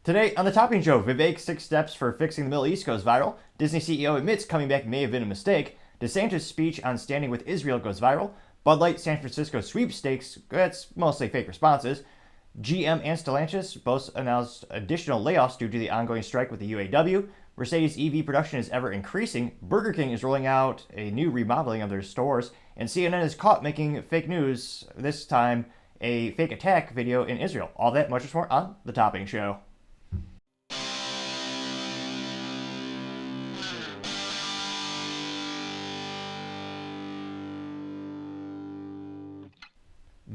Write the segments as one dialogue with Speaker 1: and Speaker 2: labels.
Speaker 1: Today on the Topping Show, Vivek's 6 steps for fixing the Middle East goes viral. Disney CEO admits coming back may have been a mistake. DeSantis' speech on standing with Israel goes viral. Light San Francisco Sweepstakes gets mostly fake responses. GM and Stellantis both announced additional layoffs due to the ongoing strike with the UAW. Mercedes EV production is ever increasing. Burger King is rolling out a new remodeling of their stores. And CNN is caught making fake news, this time a fake attack video in Israel. All that, much more on the Topping Show.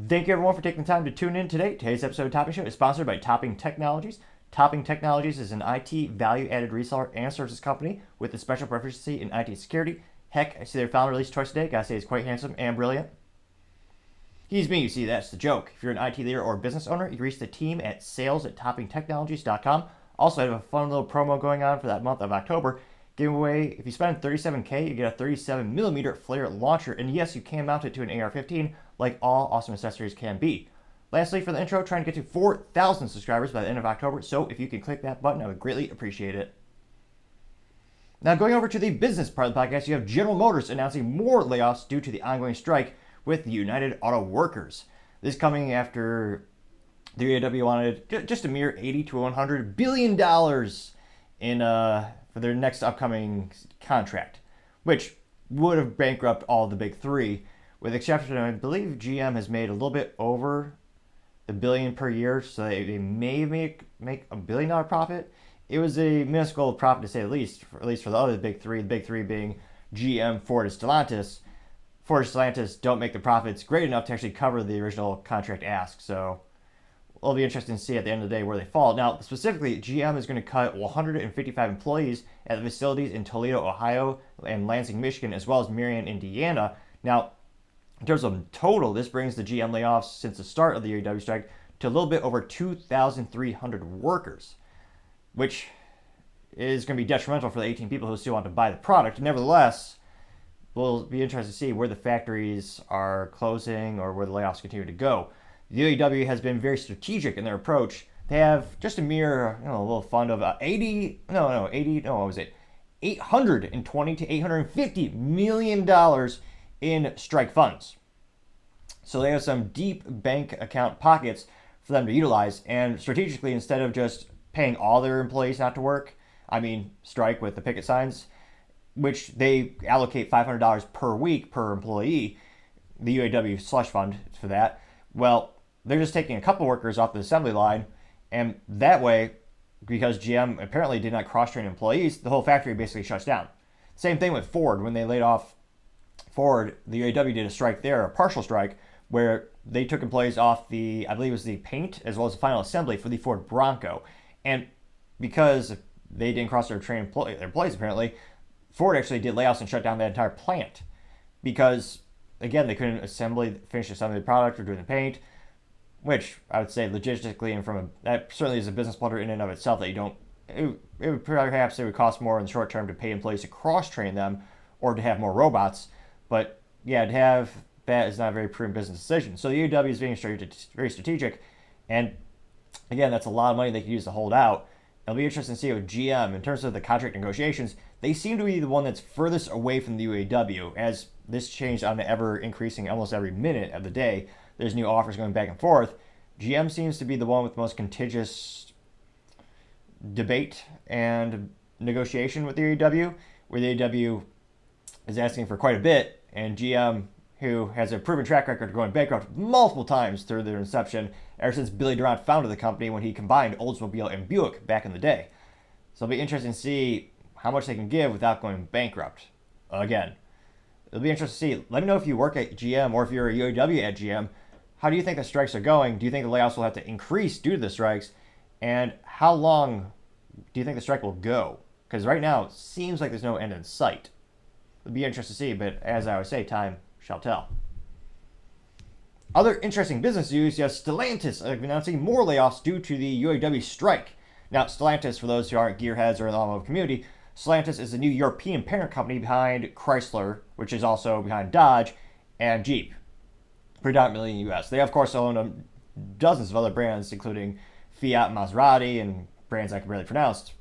Speaker 1: Thank you everyone for taking the time to tune in today. Today's episode of Topping Show is sponsored by Topping Technologies. Topping Technologies is an IT value-added reseller and services company with a special proficiency in IT security. Heck, I see their founder released twice today. Gotta say he's quite handsome and brilliant. He's me, you see, that's the joke. If you're an IT leader or business owner, you can reach the team at sales@toppingtechnologies.com. Also, I have a fun little promo going on for that month of October. Giving away, if you spend $37K, you get a 37mm flare launcher, and yes, you can mount it to an AR-15, like all awesome accessories can be. Lastly, for the intro, trying to get to 4,000 subscribers by the end of October, so if you can click that button, I would greatly appreciate it. Now, going over to the business part of the podcast, you have General Motors announcing more layoffs due to the ongoing strike with the United Auto Workers. This coming after the UAW wanted just a mere $80 to $100 billion for their next upcoming contract, which would have bankrupted all the big three, with the exception of, I believe GM has made a little bit over the billion per year, so they may make $1 billion profit. It was a minuscule profit to say the least, at least for the other big three being GM, Ford, and Stellantis. Ford and Stellantis don't make the profits great enough to actually cover the original contract ask, so it'll be interesting to see at the end of the day where they fall. Now, specifically, GM is going to cut 155 employees at the facilities in Toledo, Ohio, and Lansing, Michigan, as well as Marion, Indiana. Now, in terms of total, this brings the GM layoffs since the start of the UAW strike to a little bit over 2,300 workers, which is going to be detrimental for the 18 people who still want to buy the product. Nevertheless, we'll be interested to see where the factories are closing or where the layoffs continue to go. The UAW has been very strategic in their approach. They have just a mere, a little fund of $820 to $850 million in strike funds. So they have some deep bank account pockets for them to utilize, and strategically, instead of just paying all their employees not to work, strike with the picket signs, which they allocate $500 per week per employee, the UAW slush fund for that. Well, they're just taking a couple workers off the assembly line, and that way, because GM apparently did not cross-train employees, the whole factory basically shuts down. Same thing with Ford. When they laid off Ford, the UAW did a strike there, a partial strike, where they took employees off the, I believe it was the paint, as well as the final assembly for the Ford Bronco. And because they didn't cross-train their employees, apparently, Ford actually did layoffs and shut down that entire plant. Because, again, they couldn't finish assembling the product or doing the paint, which I would say logistically and that certainly is a business blunder in and of itself that you don't, it would perhaps it would cost more in the short term to pay employees to cross-train them or to have more robots. But yeah, to have that is not a very prudent business decision. So the UAW is being very strategic, and again, that's a lot of money they could use to hold out. It'll be interesting to see with GM in terms of the contract negotiations. They seem to be the one that's furthest away from the UAW, as this changed on the ever increasing almost every minute of the day. There's new offers going back and forth. GM seems to be the one with the most contentious debate and negotiation with the UAW, where the UAW is asking for quite a bit, and GM, who has a proven track record of going bankrupt multiple times through their inception, ever since Billy Durant founded the company when he combined Oldsmobile and Buick back in the day. So it'll be interesting to see how much they can give without going bankrupt. Again, it'll be interesting to see. Let me know if you work at GM or if you're a UAW at GM. How do you think the strikes are going? Do you think the layoffs will have to increase due to the strikes? And how long do you think the strike will go? Because right now, it seems like there's no end in sight. It'll be interesting to see, but as I always say, time shall tell. Other interesting business news, you have Stellantis announcing more layoffs due to the UAW strike. Now, Stellantis, for those who aren't gearheads or in the automotive community, Stellantis is the new European parent company behind Chrysler, which is also behind Dodge, and Jeep, predominantly in the U.S. They, of course, own dozens of other brands, including Fiat, Maserati, and brands I can barely pronounce.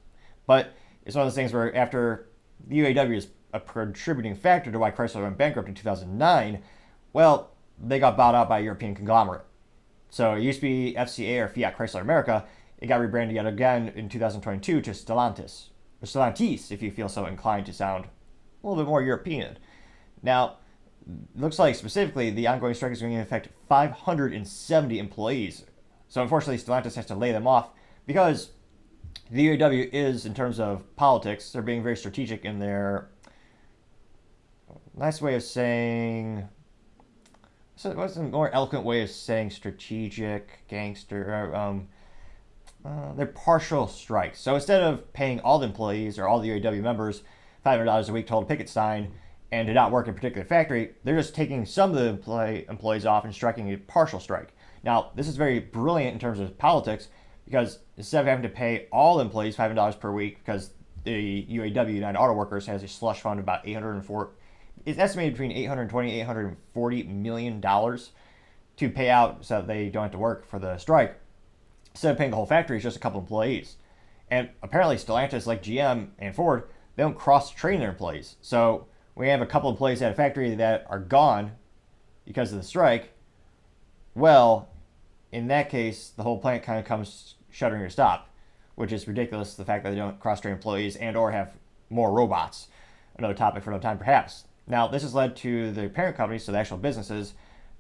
Speaker 1: But it's one of those things where after the UAW is a contributing factor to why Chrysler went bankrupt in 2009, well, they got bought out by a European conglomerate. So it used to be FCA or Fiat Chrysler America. It got rebranded yet again in 2022 to Stellantis. Or Stellantis, if you feel so inclined to sound a little bit more European. Now, it looks like specifically the ongoing strike is going to affect 570 employees. So unfortunately, Stellantis has to lay them off because the UAW is, in terms of politics, they're being very strategic in their nice way of saying. So what's a more eloquent way of saying strategic, gangster? They're partial strikes. So instead of paying all the employees or all the UAW members $500 a week to hold a picket sign and to not work in a particular factory, they're just taking some of the employees off and striking a partial strike. Now, this is very brilliant in terms of politics because instead of having to pay all employees $500 per week, because the UAW, United Auto Workers, has a slush fund of about it's estimated between $820 and $840 million to pay out so that they don't have to work for the strike. Instead of paying the whole factory, it's just a couple employees. And apparently Stellantis, like GM and Ford, they don't cross-train their employees. So we have a couple employees at a factory that are gone because of the strike. Well, in that case, the whole plant kind of comes shuttering to stop, which is ridiculous, the fact that they don't cross-train employees and or have more robots. Another topic for another time, perhaps. Now, this has led to the parent companies, so the actual businesses,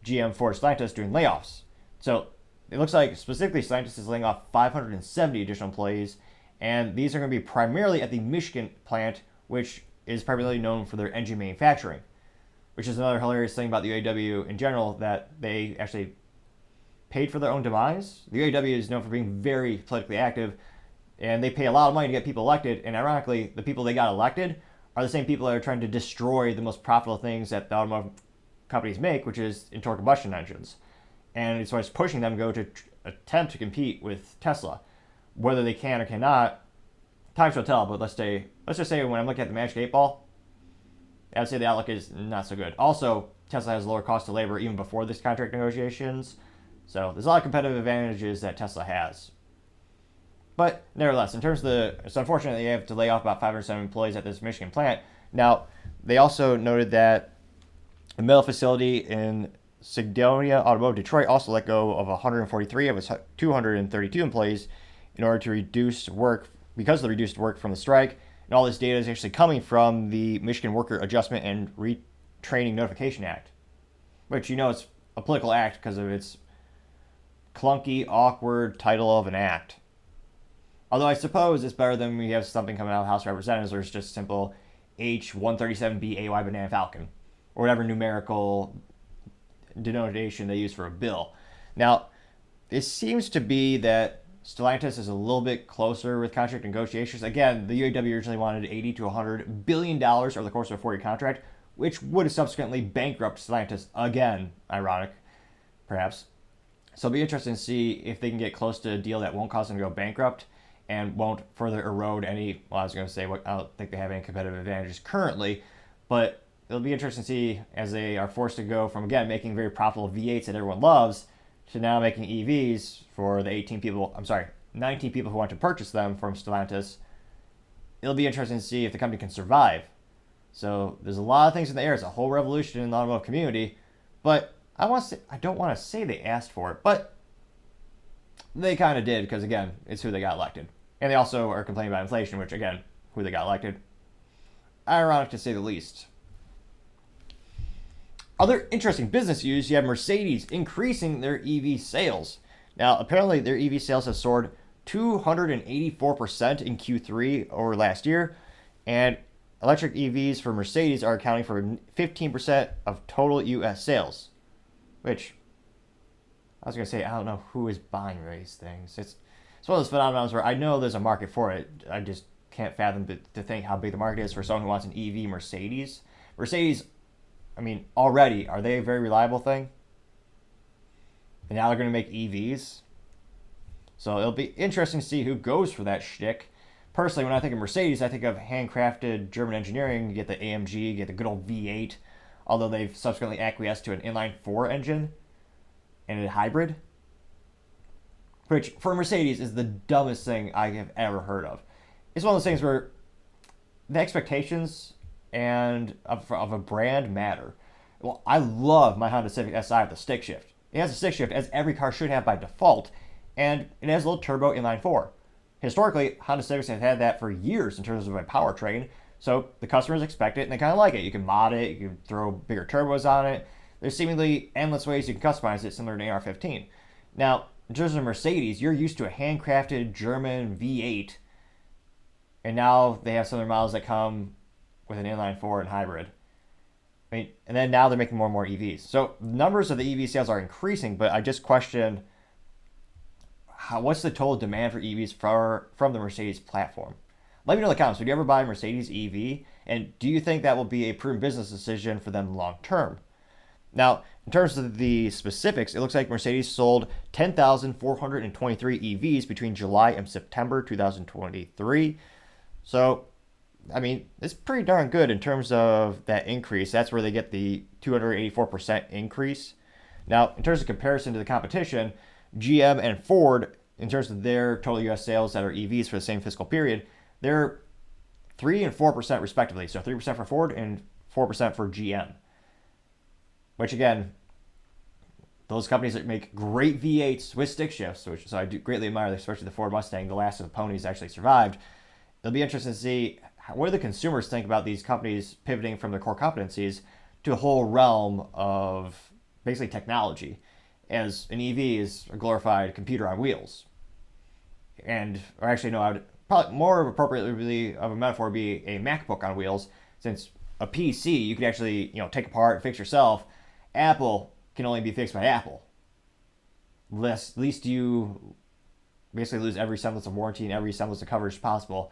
Speaker 1: GM, Ford, Stellantis, doing layoffs. So it looks like specifically Stellantis is laying off 570 additional employees, and these are going to be primarily at the Michigan plant, which is primarily known for their engine manufacturing, which is another hilarious thing about the UAW in general, that they actually paid for their own demise. The UAW is known for being very politically active, and they pay a lot of money to get people elected, and ironically, the people they got elected are the same people that are trying to destroy the most profitable things that the automotive companies make, which is internal combustion engines. And it's always pushing them to go to attempt to compete with Tesla. Whether they can or cannot, time shall tell, but let's just say when I'm looking at the Magic 8 Ball, I would say the outlook is not so good. Also, Tesla has lower cost of labor even before this contract negotiations, so there's a lot of competitive advantages that Tesla has. But nevertheless, in terms of it's unfortunate they have to lay off about 507 employees at this Michigan plant. Now, they also noted that the mill facility in Sigdonia Automotive Detroit also let go of 143 of its 232 employees in order to reduce work because of the reduced work from the strike. And all this data is actually coming from the Michigan Worker Adjustment and Retraining Notification Act, which it's a political act because of its clunky, awkward title of an act. Although I suppose it's better than we have something coming out of the House of Representatives where it's just simple H137B AY Banana Falcon, or whatever numerical denotation they use for a bill. Now, it seems to be that Stellantis is a little bit closer with contract negotiations. Again, the UAW originally wanted $80 to $100 billion over the course of a 4-year contract, which would have subsequently bankrupt Stellantis again. Ironic, perhaps. So it'll be interesting to see if they can get close to a deal that won't cause them to go bankrupt and won't further erode any, I was going to say, I don't think they have any competitive advantages currently, but it'll be interesting to see as they are forced to go from, again, making very profitable V8s that everyone loves to now making EVs for the 19 people who want to purchase them from Stellantis. It'll be interesting to see if the company can survive. So there's a lot of things in the air. It's a whole revolution in the automotive community, but I don't want to say they asked for it, but they kind of did because, again, it's who they got elected. And they also are complaining about inflation, which, again, who they got elected. Ironic to say the least. Other interesting business news, you have Mercedes increasing their EV sales. Now, apparently their EV sales have soared 284% in Q3 over last year, and electric EVs for Mercedes are accounting for 15% of total U.S. sales, which I was going to say, I don't know who is buying these things. It's one of those phenomena where I know there's a market for it. I just can't fathom to think how big the market is for someone who wants an EV Mercedes. Mercedes, already, are they a very reliable thing? And now they're going to make EVs. So it'll be interesting to see who goes for that shtick. Personally, when I think of Mercedes, I think of handcrafted German engineering. You get the AMG, you get the good old V8, although they've subsequently acquiesced to an inline-4 engine and a hybrid. which for Mercedes is the dumbest thing I have ever heard of. It's one of those things where the expectations and of a brand matter. Well, I love my Honda Civic Si with the stick shift. It has a stick shift, as every car should have by default, and it has a little turbo inline four. Historically, Honda Civics have had that for years in terms of a powertrain, so the customers expect it and they kind of like it. You can mod it, you can throw bigger turbos on it. There's seemingly endless ways you can customize it, similar to an AR-15. Now, in terms of Mercedes, you're used to a handcrafted German V8, and now they have some of their models that come with an inline four and hybrid. I mean, and then now they're making more and more EVs. So numbers of the EV sales are increasing, but I just question what's the total demand for EVs from the Mercedes platform? Let me know in the comments. Would you ever buy a Mercedes EV? And do you think that will be a proven business decision for them long term? Now, in terms of the specifics, it looks like Mercedes sold 10,423 EVs between July and September 2023. So, I mean, it's pretty darn good in terms of that increase. That's where they get the 284% increase. Now, in terms of comparison to the competition, GM and Ford, in terms of their total U.S. sales that are EVs for the same fiscal period, they're 3 and 4% respectively. So 3% for Ford and 4% for GM. Which again, those companies that make great V8s with stick shifts, so I do greatly admire, especially the Ford Mustang, the last of the ponies actually survived. It'll be interesting to see what do the consumers think about these companies pivoting from their core competencies to a whole realm of basically technology, as an EV is a glorified computer on wheels. And, or actually, no, I would probably more appropriately of a metaphor would be a MacBook on wheels, since a PC you could actually, take apart and fix yourself. Apple can only be fixed by Apple. At least you basically lose every semblance of warranty and every semblance of coverage possible.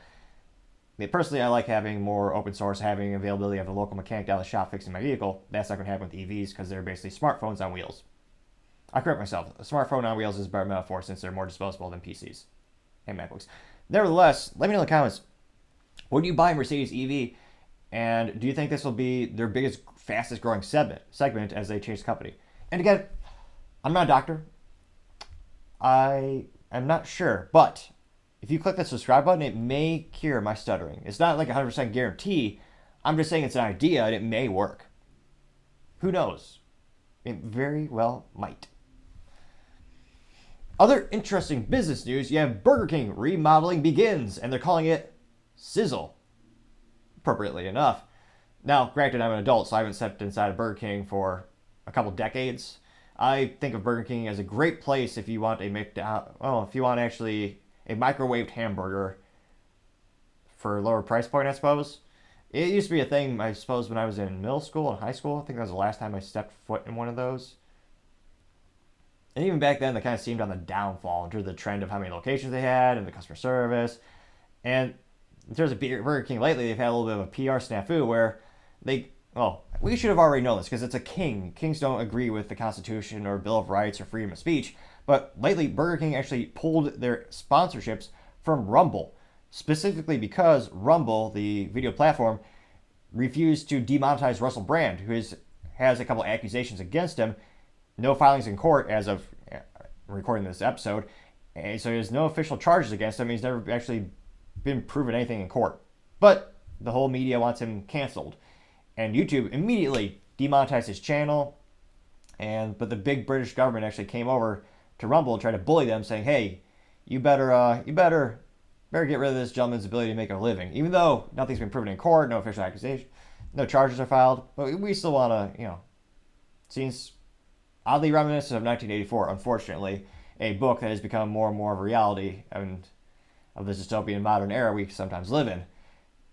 Speaker 1: Personally, I like having more open source, having availability of a local mechanic down the shop fixing my vehicle. That's not going to happen with EVs because they're basically smartphones on wheels. I correct myself. A smartphone on wheels is a better metaphor since they're more disposable than PCs and MacBooks. Nevertheless, let me know in the comments, would you buy a Mercedes EV? And do you think this will be their biggest, fastest growing segment as they change the company? And again, I'm not a doctor. I am not sure. But if you click the subscribe button, it may cure my stuttering. It's not like a 100% guarantee. I'm just saying it's an idea and it may work. Who knows? It very well might. Other interesting business news, you have Burger King remodeling begins, and they're calling it Sizzle. Appropriately enough. Now, granted, I'm an adult, so I haven't stepped inside a Burger King for a couple decades. I think of Burger King as a great place if you want if you want actually a microwaved hamburger for a lower price point, I suppose. It used to be a thing, I suppose, when I was in middle school and high school. I think that was the last time I stepped foot in one of those. And even back then, they kind of seemed on the downfall in terms of the trend of how many locations they had and the customer service. And in terms of Burger King lately, they've had a little bit of a PR snafu where we should have already known this because it's a king. Kings don't agree with the Constitution or Bill of Rights or freedom of speech. But lately, Burger King actually pulled their sponsorships from Rumble, specifically because Rumble, the video platform, refused to demonetize Russell Brand, who has a couple accusations against him. No filings in court as of recording this episode. And so there's no official charges against him. He's never actually been proven anything in court. But the whole media wants him canceled. And YouTube immediately demonetized his channel. But the big British government actually came over to Rumble and tried to bully them, saying, "Hey, you better get rid of this gentleman's ability to make a living." Even though nothing's been proven in court, no official accusation, no charges are filed, but we still want to, seems oddly reminiscent of 1984, unfortunately, a book that has become more and more of a reality and of the dystopian modern era we sometimes live in.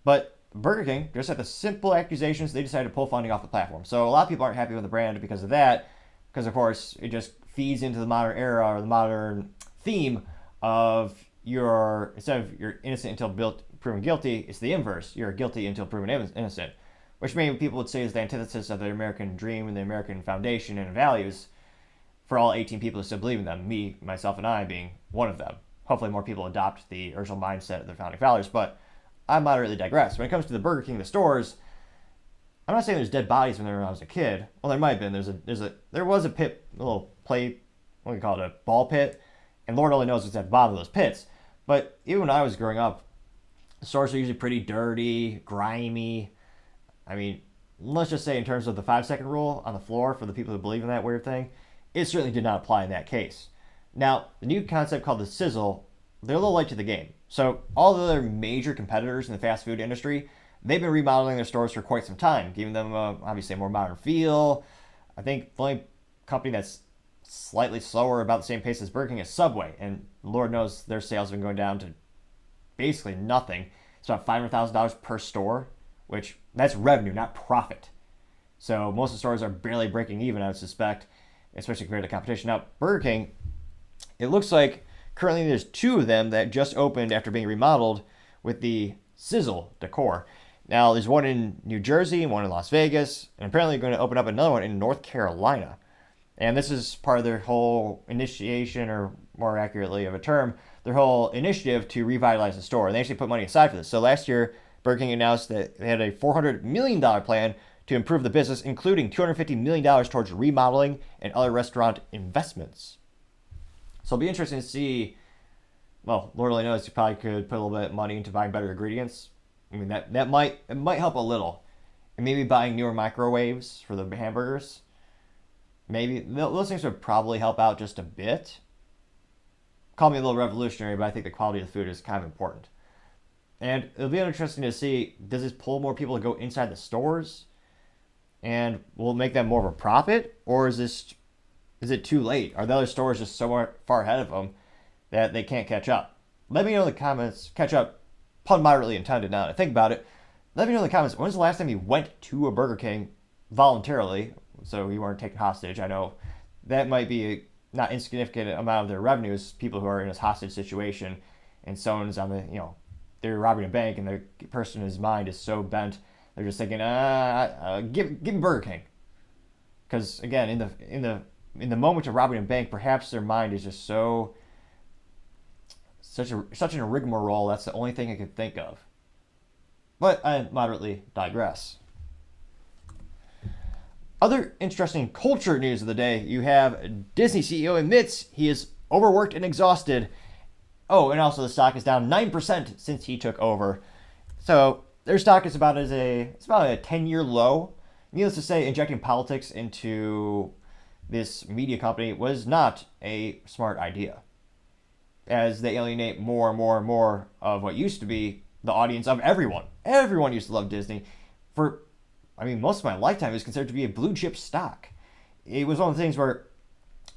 Speaker 1: But Burger King, just at the simple accusations, they decided to pull funding off the platform. So a lot of people aren't happy with the brand because of that, because of course it just feeds into the modern era or the modern theme of instead of you're innocent until proven guilty, it's the inverse. You're guilty until proven innocent, which many people would say is the antithesis of the American dream and the American foundation and values for all 18 people who still believe in them, me, myself, and I being one of them. Hopefully more people adopt the original mindset of the founding fathers, but I moderately digress. When it comes to the Burger King, the stores, I'm not saying there's dead bodies when I was a kid. Well, there might have been. There was a pit, a little play, what do you call it, a ball pit And Lord only knows what's at the bottom of those pits. But even when I was growing up, the stores are usually pretty dirty, grimy. I mean, let's just say in terms of the 5-second rule on the floor for the people who believe in that weird thing, it certainly did not apply in that case. Now, the new concept called the Sizzle, they're a little late to the game. So all the other major competitors in the fast food industry, they've been remodeling their stores for quite some time, giving them obviously a more modern feel. I think the only company that's slightly slower, about the same pace as Burger King, is Subway, and Lord knows their sales have been going down to basically nothing. It's about $500,000 per store, which that's revenue, not profit. So most of the stores are barely breaking even, I would suspect, especially compared to competition. Now, Burger King, it looks like currently there's 2 of them that just opened after being remodeled with the Sizzle decor. Now, there's one in New Jersey and one in Las Vegas, and apparently they're going to open up another one in North Carolina. And this is part of their whole initiation, or more accurately of a term, their whole initiative to revitalize the store. And they actually put money aside for this. So last year, Burger King announced that they had a $400 million plan to improve the business, including $250 million towards remodeling and other restaurant investments. So it'll be interesting to see. Well, Lord only knows, you probably could put a little bit of money into buying better ingredients. I mean, that might help a little. And maybe buying newer microwaves for the hamburgers. Maybe those things would probably help out just a bit. Call me a little revolutionary, but I think the quality of the food is kind of important. And it'll be interesting to see, does this pull more people to go inside the stores? And will it make them more of a profit? Or is it too late? Are the other stores just so far ahead of them that they can't catch up? Let me know in the comments. Catch up, pun moderately intended now that I think about it. Let me know in the comments, when's the last time you went to a Burger King voluntarily, so you weren't taken hostage? I know that might be a not insignificant amount of their revenues, people who are in a hostage situation, and someone's on the, they're robbing a bank, and the person in his mind is so bent, they're just thinking, give me Burger King. Because again, in the moment of robbing a bank, perhaps their mind is just such an rigmarole, that's the only thing I could think of. But I moderately digress. Other interesting culture news of the day, you have Disney CEO admits he is overworked and exhausted. Oh, and also the stock is down 9% since he took over. So their stock is about a 10-year low. Needless to say, injecting politics into this media company was not a smart idea, as they alienate more and more and more of what used to be the audience of everyone. Everyone used to love Disney. Most of my lifetime it was considered to be a blue chip stock. It was one of the things where,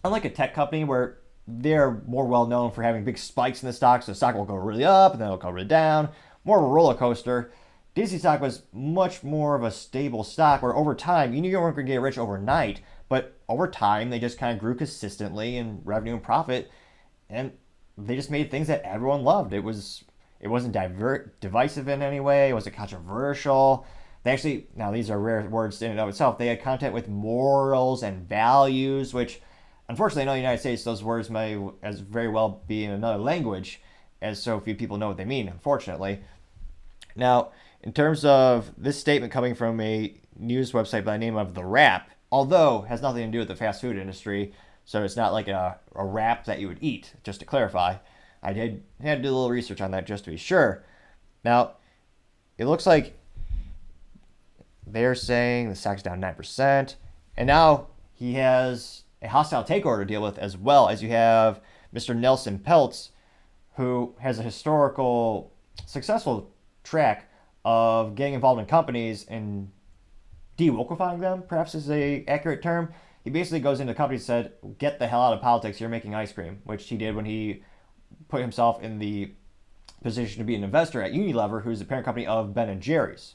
Speaker 1: unlike a tech company where they're more well known for having big spikes in the stock, so the stock will go really up and then it'll go really down, more of a roller coaster, Disney stock was much more of a stable stock where over time, you knew you weren't going to get rich overnight, but over time they just kind of grew consistently in revenue and profit, and they just made things that everyone loved. It wasn't divisive in any way. It wasn't controversial. They actually, now these are rare words in and of itself, they had content with morals and values, which unfortunately in the United States, those words may as very well be in another language, as so few people know what they mean, unfortunately. Now, in terms of this statement coming from a news website by the name of The Wrap, although it has nothing to do with the fast food industry, so it's not like a wrap that you would eat, just to clarify. I had to do a little research on that just to be sure. Now, it looks like they're saying the stock's down 9%, and now he has a hostile takeover to deal with, as well as you have Mr. Nelson Peltz, who has a historical successful track of getting involved in companies and de-wokeifying them, perhaps is a accurate term. He basically goes into companies and said, get the hell out of politics, you're making ice cream, which he did when he put himself in the position to be an investor at Unilever, who's the parent company of Ben & Jerry's.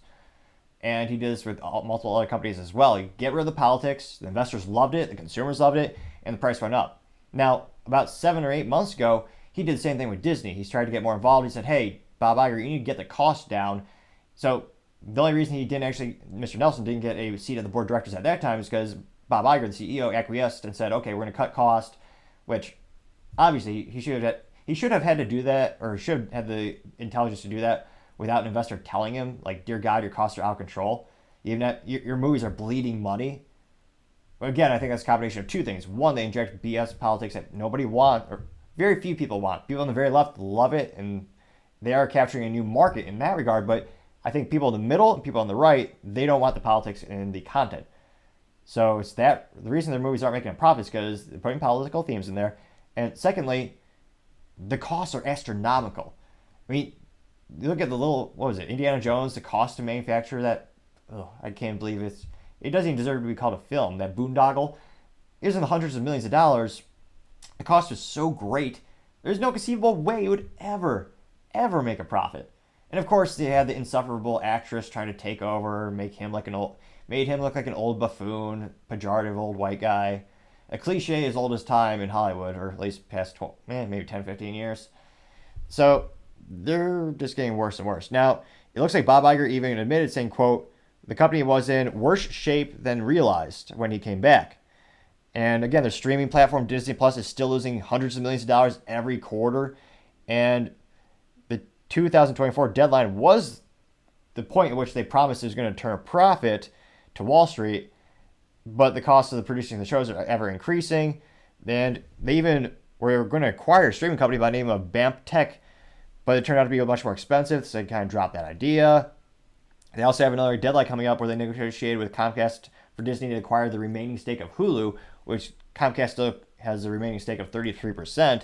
Speaker 1: And he did this with multiple other companies as well. You get rid of the politics, the investors loved it, the consumers loved it, and the price went up. Now, about 7 or 8 months ago, he did the same thing with Disney. He's tried to get more involved. He said, hey, Bob Iger, you need to get the cost down. So the only reason Mr. Nelson didn't get a seat at the board of directors at that time is because Bob Iger, the CEO, acquiesced and said, okay, we're going to cut cost, which obviously he should have had to do that, or should have had the intelligence to do that without an investor telling him, like, dear God, your costs are out of control. Your movies are bleeding money. But again, I think that's a combination of two things. One, they inject BS politics that nobody wants, or very few people want. People on the very left love it, and they are capturing a new market in that regard. But I think people in the middle and people on the right, they don't want the politics and the content. So it's that the reason their movies aren't making a profit is because they're putting political themes in there. And secondly, the costs are astronomical. I mean, you look at the little, what was it, Indiana Jones, the cost to manufacture that, I can't believe it doesn't even deserve to be called a film. That boondoggle is in the hundreds of millions of dollars. The cost is so great, there's no conceivable way it would ever make a profit. And of course, they had the insufferable actress trying to take over, made him look like an old buffoon, pejorative old white guy. A cliche as old as time in Hollywood, or at least past 12, maybe 10, 15 years. So they're just getting worse and worse. Now, it looks like Bob Iger even admitted, saying, quote, the company was in worse shape than realized when he came back. And again, their streaming platform, Disney Plus, is still losing hundreds of millions of dollars every quarter. And the 2024 deadline was the point at which they promised it was going to turn a profit to Wall Street. But the cost of the producing the shows are ever increasing. And they even were going to acquire a streaming company by the name of BAMP Tech, but it turned out to be much more expensive, so they kind of dropped that idea. They also have another deadline coming up where they negotiated with Comcast for Disney to acquire the remaining stake of Hulu, which Comcast still has the remaining stake of 33%.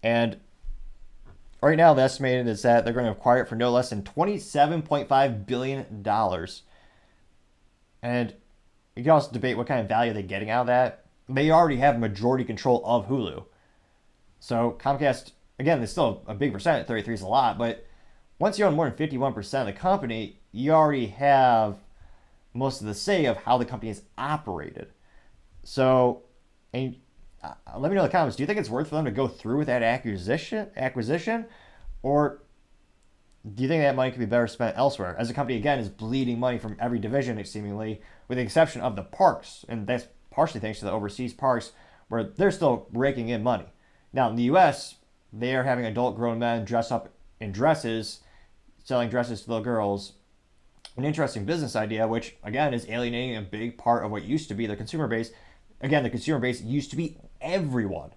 Speaker 1: And right now, the estimate is that they're going to acquire it for no less than $27.5 billion. And you can also debate what kind of value they're getting out of that. They already have majority control of Hulu. So Comcast, again, there's still a big percent. 33 is a lot, but once you own more than 51% of the company, you already have most of the say of how the company is operated. So, and let me know in the comments, do you think it's worth for them to go through with that acquisition? Or do you think that money could be better spent elsewhere? As the company, again, is bleeding money from every division, seemingly, with the exception of the parks. And that's partially thanks to the overseas parks, where they're still raking in money. Now, in the U.S., they are having adult grown men dress up in dresses, selling dresses to little girls. An interesting business idea, which, again, is alienating a big part of what used to be the consumer base. Again, the consumer base used to be everyone.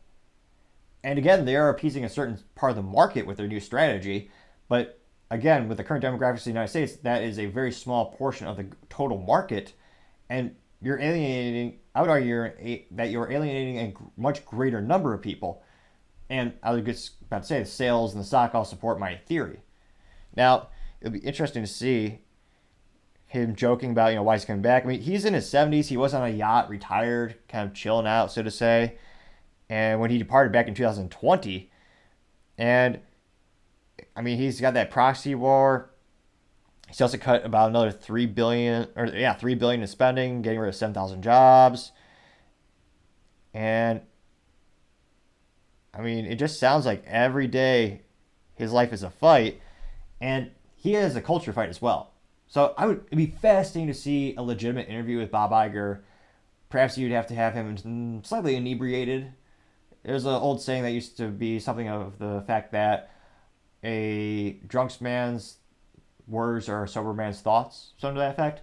Speaker 1: And again, they are appeasing a certain part of the market with their new strategy. But again, with the current demographics of the United States, that is a very small portion of the total market. And you're alienating, I would argue that you're alienating a much greater number of people. And I was just about to say, the sales and the stock all support my theory. Now, it'll be interesting to see him joking about, why he's coming back. I mean, he's in his 70s. He was on a yacht, retired, kind of chilling out, so to say. And when he departed back in 2020, and I mean, he's got that proxy war. He's also cut about another $3 billion in spending, getting rid of 7,000 jobs. And I mean, it just sounds like every day his life is a fight, and he has a culture fight as well. So it'd be fascinating to see a legitimate interview with Bob Iger. Perhaps you'd have to have him slightly inebriated. There's an old saying that used to be something of the fact that a drunk man's words are a sober man's thoughts, something to that effect.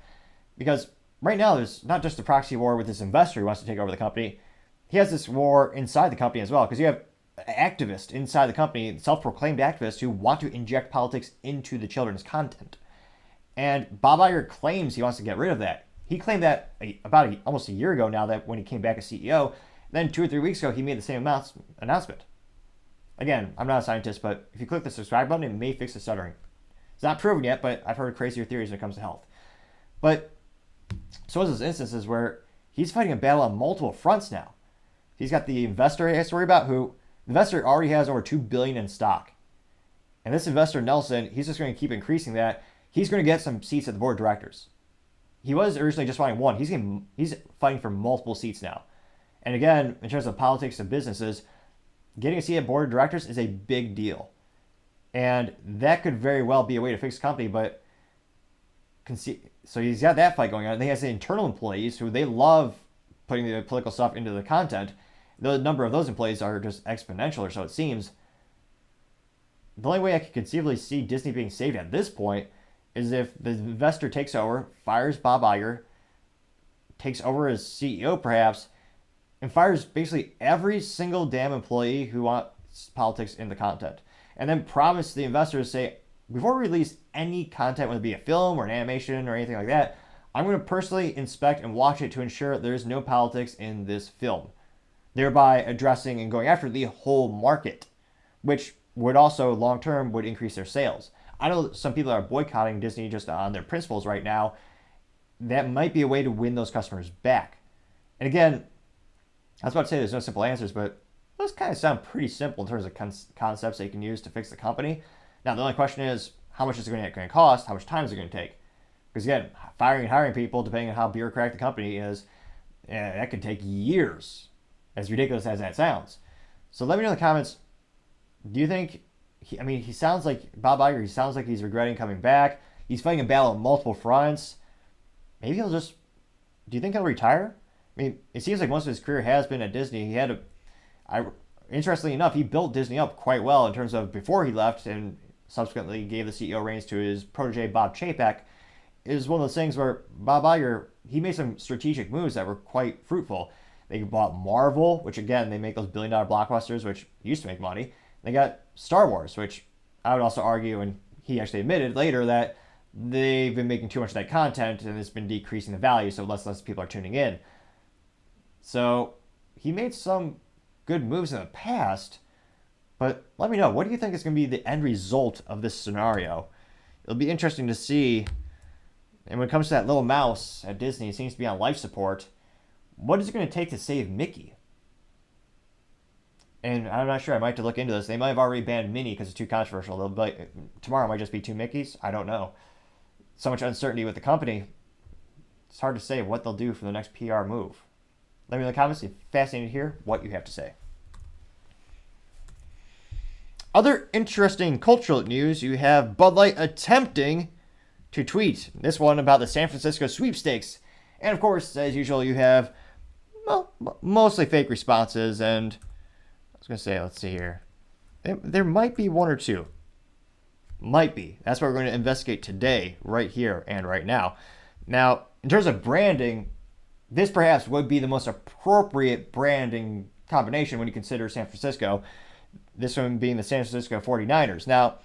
Speaker 1: Because right now there's not just a proxy war with this investor who wants to take over the company. He has this war inside the company as well, because you have activists inside the company, self-proclaimed activists who want to inject politics into the children's content. And Bob Iger claims he wants to get rid of that. He claimed that almost a year ago now, that when he came back as CEO. Then 2 or 3 weeks ago, he made the same announcement. Again, I'm not a scientist, but if you click the subscribe button, it may fix the stuttering. It's not proven yet, but I've heard crazier theories when it comes to health. But so is this instances where he's fighting a battle on multiple fronts now. He's got the investor he has to worry about, who the investor already has over $2 billion in stock. And this investor, Nelson, he's just going to keep increasing that. He's going to get some seats at the board of directors. He was originally just wanting one. He's fighting for multiple seats now. And again, in terms of politics and businesses, getting a seat at board of directors is a big deal. And that could very well be a way to fix the company, but so he's got that fight going on. And he has the internal employees who they love putting the political stuff into the content. The number of those employees are just exponential, or so it seems. The only way I could conceivably see Disney being saved at this point is if the investor takes over, fires Bob Iger, takes over as CEO perhaps, and fires basically every single damn employee who politics in the content. And then promise the investors, say, before we release any content, whether it be a film or an animation or anything like that, I'm going to personally inspect and watch it to ensure there's no politics in this film, thereby addressing and going after the whole market, which would also long-term would increase their sales. I know some people are boycotting Disney just on their principles right now. That might be a way to win those customers back. And again, I was about to say there's no simple answers, but those kind of sound pretty simple in terms of concepts that you can use to fix the company. Now, the only question is, how much is it going to cost? How much time is it going to take? Because again, firing and hiring people, depending on how bureaucratic the company is, that could take years, as ridiculous as that sounds. So let me know in the comments, do you think, he sounds like, Bob Iger, he sounds like he's regretting coming back. He's fighting a battle on multiple fronts. Maybe do you think he'll retire? I mean, it seems like most of his career has been at Disney. Interestingly enough, he built Disney up quite well in terms of before he left and subsequently gave the CEO reins to his protege, Bob Chapek. Is one of those things where Bob Iger, he made some strategic moves that were quite fruitful. They bought Marvel, which again, they make those billion-dollar blockbusters, which used to make money. They got Star Wars, which I would also argue, and he actually admitted later, that they've been making too much of that content and it's been decreasing the value, so less and less people are tuning in. So he made some good moves in the past, but let me know, what do you think is going to be the end result of this scenario? It'll be interesting to see. And when it comes to that little mouse at Disney, it seems to be on life support. What is it going to take to save Mickey? And I'm not sure. I might have to look into this. They might have already banned Minnie because it's too controversial. Tomorrow might just be 2 Mickeys. I don't know. So much uncertainty with the company. It's hard to say what they'll do for the next PR move. Let me know in the comments. It's fascinating to hear what you have to say. Other interesting cultural news, you have Bud Light attempting to tweet. This one about the San Francisco Sweepstakes. And of course, as usual, you have mostly fake responses. And I was going to say, let's see here. There might be one or two. Might be. That's what we're going to investigate today, right here and right now. Now, in terms of branding, this perhaps would be the most appropriate branding combination when you consider San Francisco. This one being the San Francisco 49ers. Now,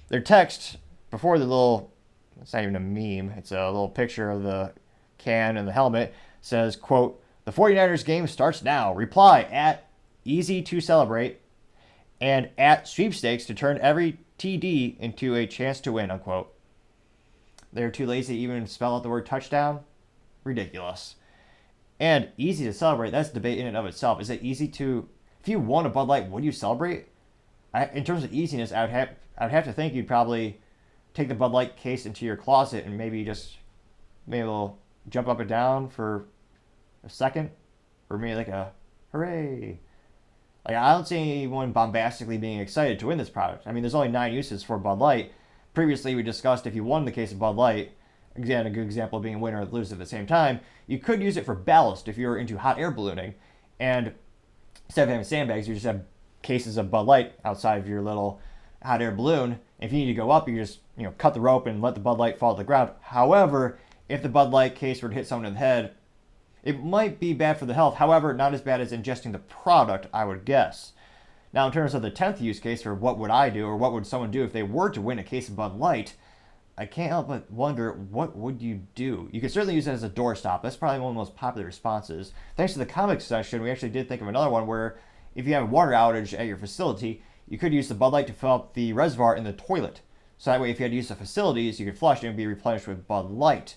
Speaker 1: their text before the little, it's not even a meme, it's a little picture of the can and the helmet, says, quote, "The 49ers game starts now. Reply at easy to celebrate and at sweepstakes to turn every TD into a chance to win," unquote. They're too lazy to even spell out the word touchdown. Ridiculous. And easy to celebrate, that's a debate in and of itself. Is it easy to, if you won a Bud Light, would you celebrate? In terms of easiness, I would have to think you'd probably take the Bud Light case into your closet and maybe jump up and down for a second, or maybe like a hooray. Like, I don't see anyone bombastically being excited to win this product. I mean, there's only 9 uses for Bud Light. Previously, we discussed if you won the case of Bud Light, again, a good example of being a winner or loser at the same time, you could use it for ballast if you're into hot air ballooning. And instead of having sandbags, you just have cases of Bud Light outside of your little hot air balloon. If you need to go up, you just cut the rope and let the Bud Light fall to the ground. However, if the Bud Light case were to hit someone in the head, it might be bad for the health. However, not as bad as ingesting the product, I would guess. Now, in terms of the 10th use case for what would I do, or what would someone do if they were to win a case of Bud Light, I can't help but wonder, what would you do? You could certainly use it as a doorstop. That's probably one of the most popular responses. Thanks to the comics section, we actually did think of another one where if you have a water outage at your facility, you could use the Bud Light to fill up the reservoir in the toilet. So that way, if you had to use the facilities, you could flush it and be replenished with Bud Light.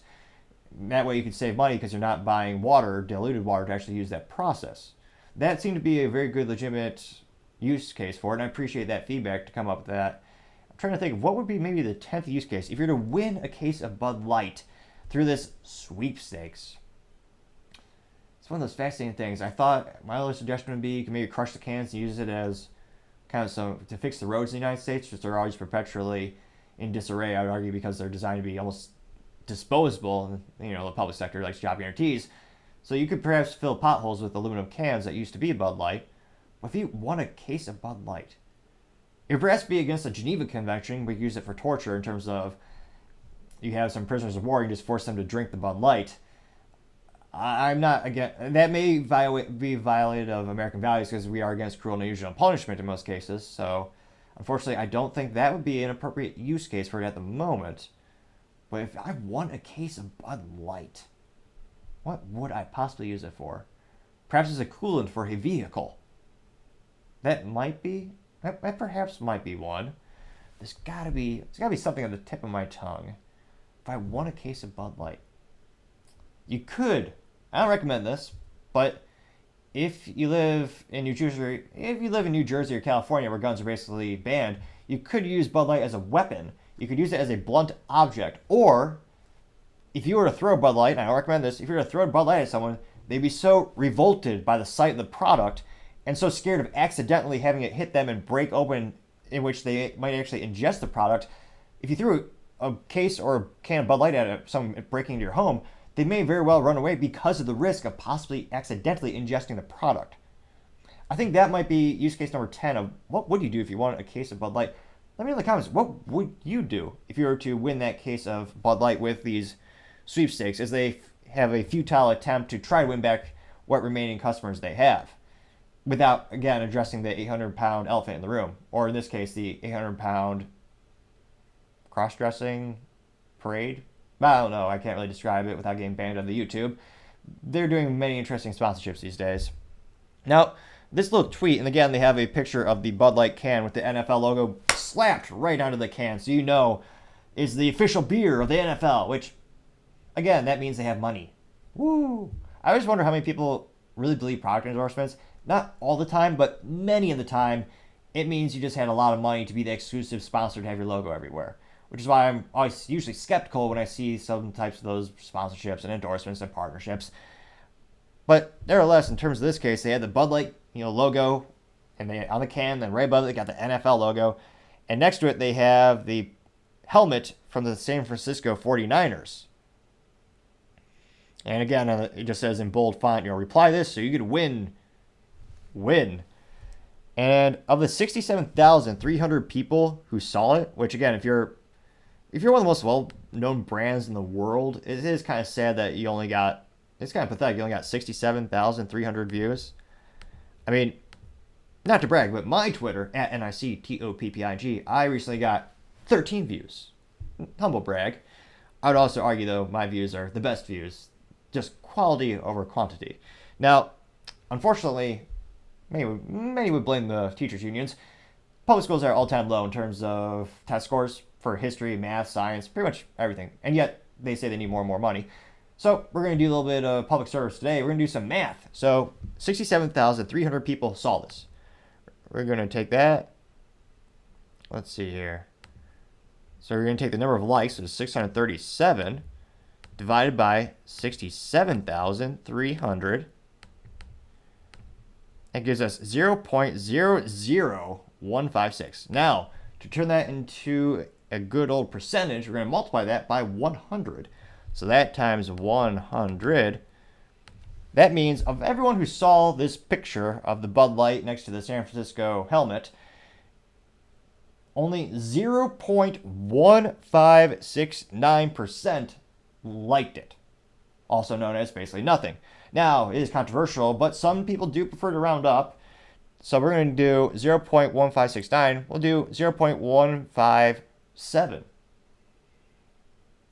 Speaker 1: That way you could save money because you're not buying water, diluted water, to actually use that process. That seemed to be a very good, legitimate use case for it, and I appreciate that feedback to come up with that. I'm trying to think of what would be maybe the 10th use case if you're to win a case of Bud Light through this sweepstakes. It's one of those fascinating things. I thought my other suggestion would be you can maybe crush the cans and use it as kind of to fix the roads in the United States, which are always perpetually in disarray, I would argue, because they're designed to be almost disposable. The public sector likes job guarantees. So you could perhaps fill potholes with aluminum cans that used to be Bud Light. But if you won a case of Bud Light, it would perhaps be against the Geneva Convention. We use it for torture in terms of you have some prisoners of war, you just force them to drink the Bud Light. I'm not again. That may be violated of American values because we are against cruel and unusual punishment in most cases. So, unfortunately, I don't think that would be an appropriate use case for it at the moment. But if I want a case of Bud Light, what would I possibly use it for? Perhaps as a coolant for a vehicle. That perhaps might be one. There's gotta be something on the tip of my tongue. If I want a case of Bud Light, you could. I don't recommend this, but if you live in New Jersey or California, where guns are basically banned, you could use Bud Light as a weapon. You could use it as a blunt object, or if you were to throw Bud Light, and I don't recommend this, if you were to throw Bud Light at someone, they'd be so revolted by the sight of the product and so scared of accidentally having it hit them and break open, in which they might actually ingest the product. If you threw a case or a can of Bud Light at someone breaking into your home, they may very well run away because of the risk of possibly accidentally ingesting the product. I think that might be use case number 10 of what would you do if you wanted a case of Bud Light. Let me know in the comments, what would you do if you were to win that case of Bud Light with these sweepstakes, as they have a futile attempt to try to win back what remaining customers they have, without, again, addressing the 800-pound elephant in the room, or in this case, the 800-pound cross-dressing parade. I don't know. I can't really describe it without getting banned on the YouTube. They're doing many interesting sponsorships these days. Now, this little tweet, and again, they have a picture of the Bud Light can with the NFL logo slapped right onto the can, so you know is the official beer of the NFL, which, again, that means they have money. Woo! I always wonder how many people really believe product endorsements. Not all the time, but many of the time, it means you just had a lot of money to be the exclusive sponsor to have your logo everywhere. Which is why I'm always usually skeptical when I see some types of those sponsorships and endorsements and partnerships. But nevertheless, in terms of this case, they had the Bud Light, logo, and they on the can, then right above it, they got the NFL logo, and next to it they have the helmet from the San Francisco 49ers. And again, it just says in bold font, reply this so you could win. And of the 67,300 people who saw it, which again, if you're one of the most well-known brands in the world, it is kind of sad that it's kind of pathetic, you only got 67,300 views. I mean, not to brag, but my Twitter, at NICTOPPIG, I recently got 13 views. Humble brag. I would also argue, though, my views are the best views. Just quality over quantity. Now, unfortunately, many would blame the teachers' unions. Public schools are all-time low in terms of test scores for history, math, science, pretty much everything. And yet, they say they need more and more money. So we're going to do a little bit of public service today. We're going to do some math. So 67,300 people saw this. We're going to take that. Let's see here. So we're going to take the number of likes, which is 637, divided by 67,300. That gives us 0.00156. Now, to turn that into a good old percentage, we're going to multiply that by 100. So that times 100, that means of everyone who saw this picture of the Bud Light next to the San Francisco helmet, only 0.1569% liked it. Also known as basically nothing. Now, it is controversial, but some people do prefer to round up. So we're going to do 0.1569. We'll do 0.157.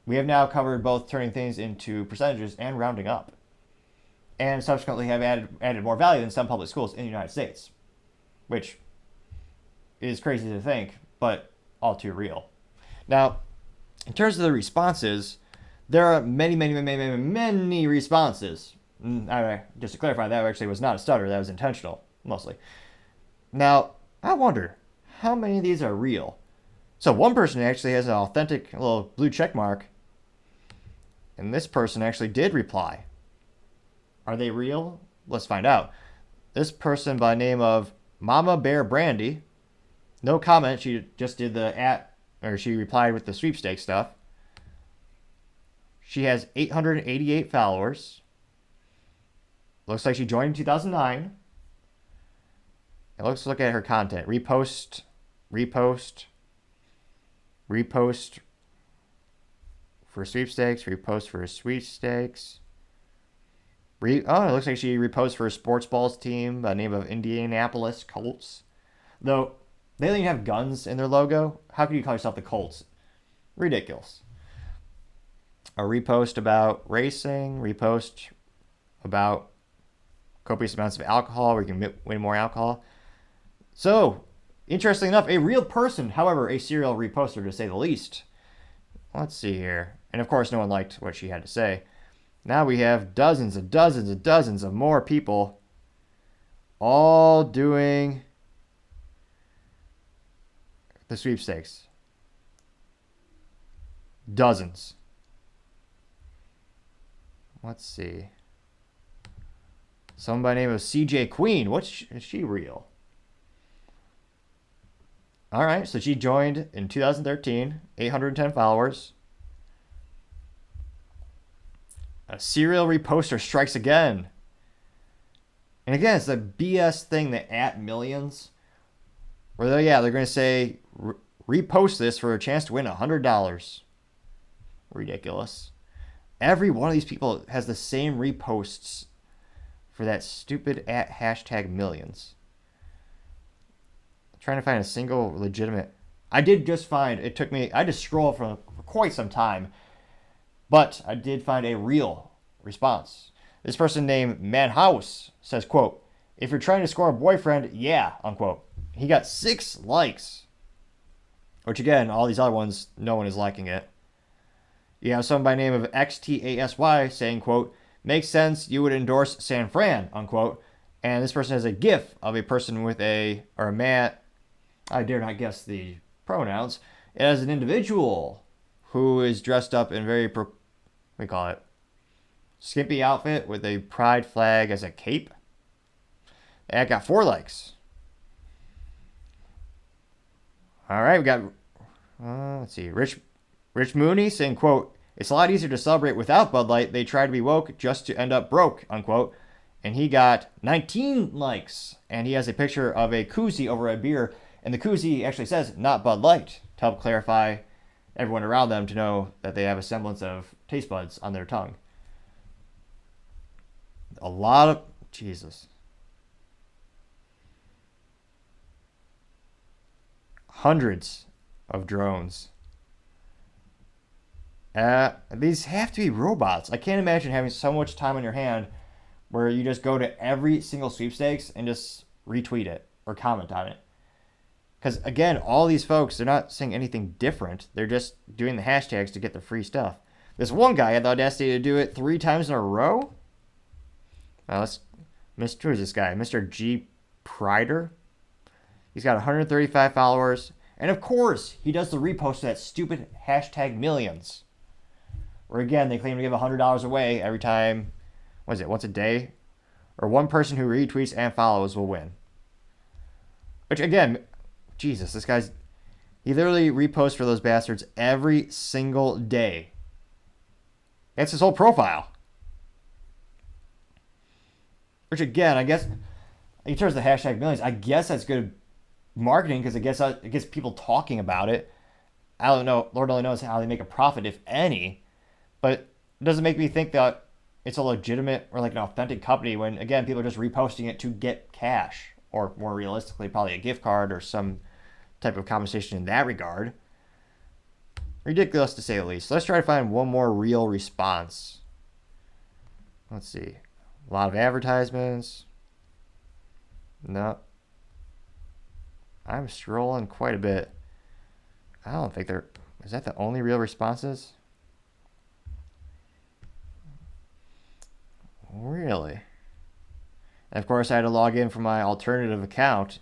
Speaker 1: We have now covered both turning things into percentages and rounding up, and subsequently have added more value than some public schools in the United States, which is crazy to think, but all too real. Now, in terms of the responses, there are many responses. Just to clarify, that actually was not a stutter. That was intentional, mostly. Now, I wonder how many of these are real. So one person actually has an authentic little blue check mark, and this person actually did reply. Are they real? Let's find out. This person by the name of Mama Bear Brandy, no comment. She just did she replied with the sweepstakes stuff. She has 888 followers. Looks like she joined in 2009. And let's look at her content. Repost for sweepstakes, repost for sweepstakes. It looks like she reposed for a sports balls team by the name of Indianapolis Colts. Though they don't even have guns in their logo. How can you call yourself the Colts? Ridiculous. A repost about racing, repost about copious amounts of alcohol where you can win more alcohol. So, interestingly enough, a real person, however, a serial reposter to say the least. Let's see here. And of course, no one liked what she had to say. Now we have dozens and dozens and dozens of more people all doing the sweepstakes. Dozens. Let's see. Someone by the name of CJ Queen. Is she real? All right, so she joined in 2013, 810 followers. A serial reposter strikes again. And again, it's the BS thing that at millions, where they're going to say, repost this for a chance to win $100. Ridiculous. Every one of these people has the same reposts for that stupid at hashtag millions. I'm trying to find a single legitimate. I did just find, it took me, I just scrolled for quite some time, but I did find a real response. This person named Manhouse says, quote, if you're trying to score a boyfriend, yeah, unquote. He got 6 likes. Which again, all these other ones, no one is liking it. You have someone by the name of XTASY saying, quote, makes sense you would endorse San Fran, unquote. And this person has a GIF of a person with a man, I dare not guess the pronouns. It has an individual who is dressed up in very, skimpy outfit with a pride flag as a cape. And it got 4 likes. All right, we got, let's see, Rich Mooney saying, quote, it's a lot easier to celebrate without Bud Light. They try to be woke just to end up broke, unquote. And he got 19 likes. And he has a picture of a koozie over a beer. And the koozie actually says, not Bud Light, to help clarify everyone around them to know that they have a semblance of taste buds on their tongue. A lot of, Jesus. Hundreds of drones. These have to be robots. I can't imagine having so much time on your hand where you just go to every single sweepstakes and just retweet it or comment on it. Because again, all these folks, they're not saying anything different. They're just doing the hashtags to get the free stuff. This one guy had the audacity to do it 3 times in a row. Who is this guy? Mr. G. Prider. He's got 135 followers. And of course, he does the repost of that stupid hashtag millions. Where again, they claim to give $100 away every time, once a day? Or one person who retweets and follows will win. Which again, Jesus, he literally reposts for those bastards every single day. That's his whole profile. Which again, I guess, in terms of the hashtag millions, I guess that's good marketing because it gets people talking about it. I don't know. Lord only knows how they make a profit, if any. But it doesn't make me think that it's a legitimate or like an authentic company when, again, people are just reposting it to get cash. Or more realistically, probably a gift card or some type of compensation in that regard. Ridiculous to say the least. Let's try to find one more real response. Let's see. A lot of advertisements. No. I'm scrolling quite a bit. I don't think is that the only real responses? Really? And of course, I had to log in from my alternative account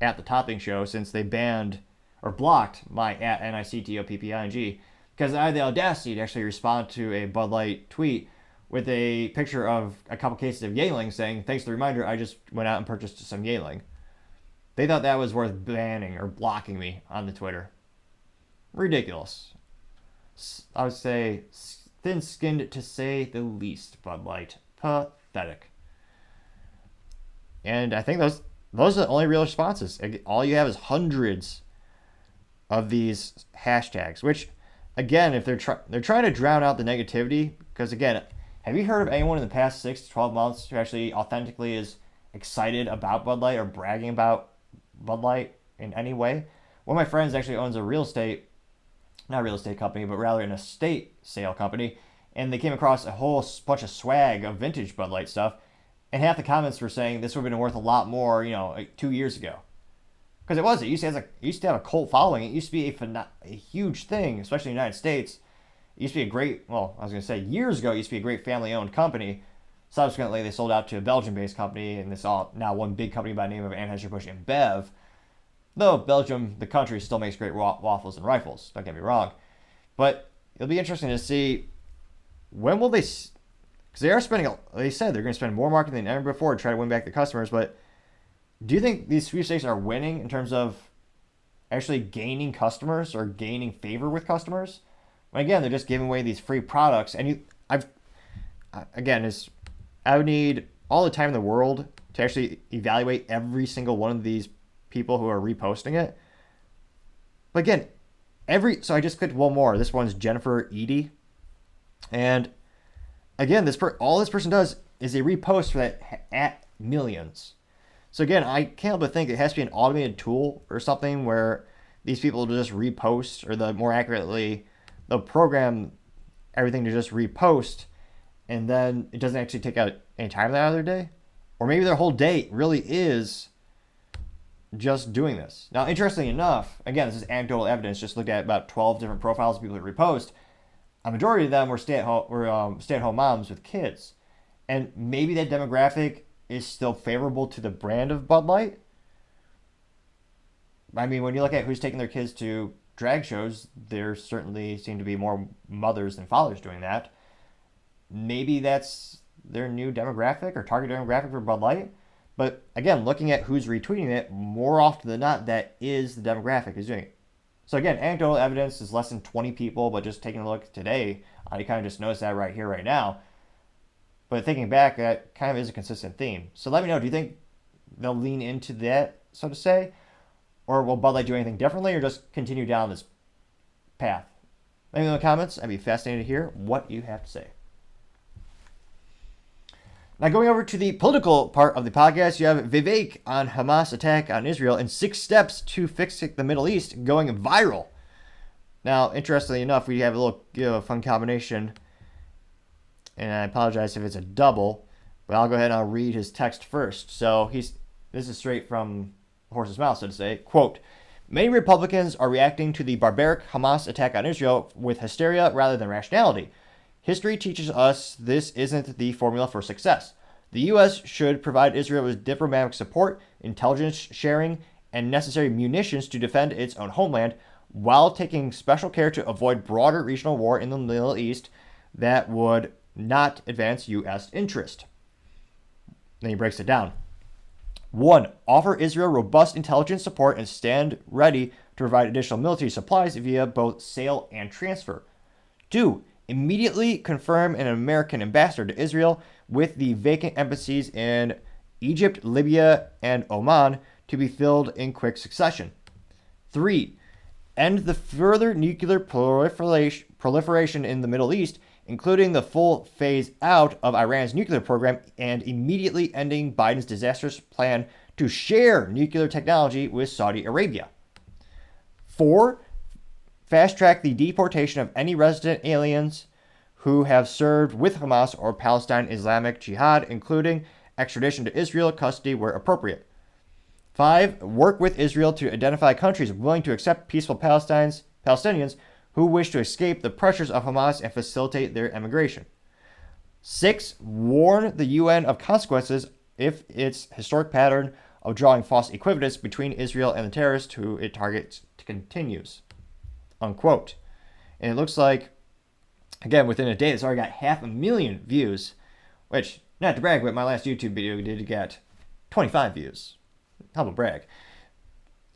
Speaker 1: at the Topping Show since they banned or blocked my at NICTOPPING because I had the audacity to actually respond to a Bud Light tweet with a picture of a couple cases of Yingling saying, thanks for the reminder, I just went out and purchased some Yingling. They thought that was worth banning or blocking me on the Twitter. Ridiculous. I would say thin-skinned to say the least, Bud Light. Pathetic. And I think those are the only real responses. All you have is hundreds of these hashtags, which, again, if they're trying to drown out the negativity, because again, Have you heard of anyone in the past 6 to 12 months who actually authentically is excited about Bud Light or bragging about Bud Light in any way? One of my friends actually owns a not a real estate company, but rather an estate sale company, and they came across a whole bunch of swag of vintage Bud Light stuff, and half the comments were saying this would have been worth a lot more, like 2 years ago. Because it was. It used to have a cult following. It used to be a huge thing, especially in the United States. It used to be years ago, it used to be a great family-owned company. Subsequently, they sold out to a Belgian-based company, and it's all now one big company by the name of Anheuser-Busch InBev. Though Belgium, the country, still makes great waffles and rifles. Don't get me wrong. But it'll be interesting to see when will they... Because they are spending... They said they're going to spend more marketing than ever before to try to win back the customers, but do you think these sweepstakes are winning in terms of actually gaining customers or gaining favor with customers? Again, they're just giving away these free products, and I would need all the time in the world to actually evaluate every single one of these people who are reposting it. But again, so I just clicked one more. This one's Jennifer Edie, and again, all this person does is they repost for that at millions. So again, I can't help but think it has to be an automated tool or something where these people just repost, or more accurately, they'll program everything to just repost, and then it doesn't actually take out any time out of their day. Or maybe their whole day really is just doing this. Now, interestingly enough, again, this is anecdotal evidence, just looked at about 12 different profiles of people who repost. A majority of them were stay-at-home moms with kids. And maybe that demographic is still favorable to the brand of Bud Light. I mean, when you look at who's taking their kids to drag shows, there certainly seem to be more mothers than fathers doing that. Maybe that's their new demographic or target demographic for Bud Light. But again, looking at who's retweeting it, more often than not, that is the demographic who's doing it. So again, anecdotal evidence is less than 20 people, but just taking a look today, I kind of just noticed that right here, right now. But thinking back, that kind of is a consistent theme. So let me know, do you think they'll lean into that, so to say? Or will Bud Light do anything differently, or just continue down this path? Let me know in the comments. I'd be fascinated to hear what you have to say. Now, going over to the political part of the podcast, you have Vivek on Hamas attack on Israel and 6 steps to fixing the Middle East going viral. Now, interestingly enough, we have a little fun combination, and I apologize if it's a double, but I'll go ahead and I'll read his text first. So this is straight from the horse's mouth, so to say. Quote, many Republicans are reacting to the barbaric Hamas attack on Israel with hysteria rather than rationality. History teaches us this isn't the formula for success. The U.S. should provide Israel with diplomatic support, intelligence sharing, and necessary munitions to defend its own homeland, while taking special care to avoid broader regional war in the Middle East that would not advance U.S. interest. Then he breaks it down. 1. Offer Israel robust intelligence support and stand ready to provide additional military supplies via both sale and transfer. 2. Immediately confirm an American ambassador to Israel with the vacant embassies in Egypt, Libya, and Oman to be filled in quick succession. 3. End the further nuclear proliferation in the Middle East, including the full phase out of Iran's nuclear program and immediately ending Biden's disastrous plan to share nuclear technology with Saudi Arabia. 4. Fast-track the deportation of any resident aliens who have served with Hamas or Palestine Islamic Jihad, including extradition to Israel, custody where appropriate. 5. Work with Israel to identify countries willing to accept peaceful Palestinians who wish to escape the pressures of Hamas and facilitate their emigration. 6. Warn the UN of consequences if its historic pattern of drawing false equivalence between Israel and the terrorists who it targets continues. Unquote. And it looks like, again, within a day, it's already got 500,000 views, which, not to brag, but my last YouTube video did get 25 views. Humble brag.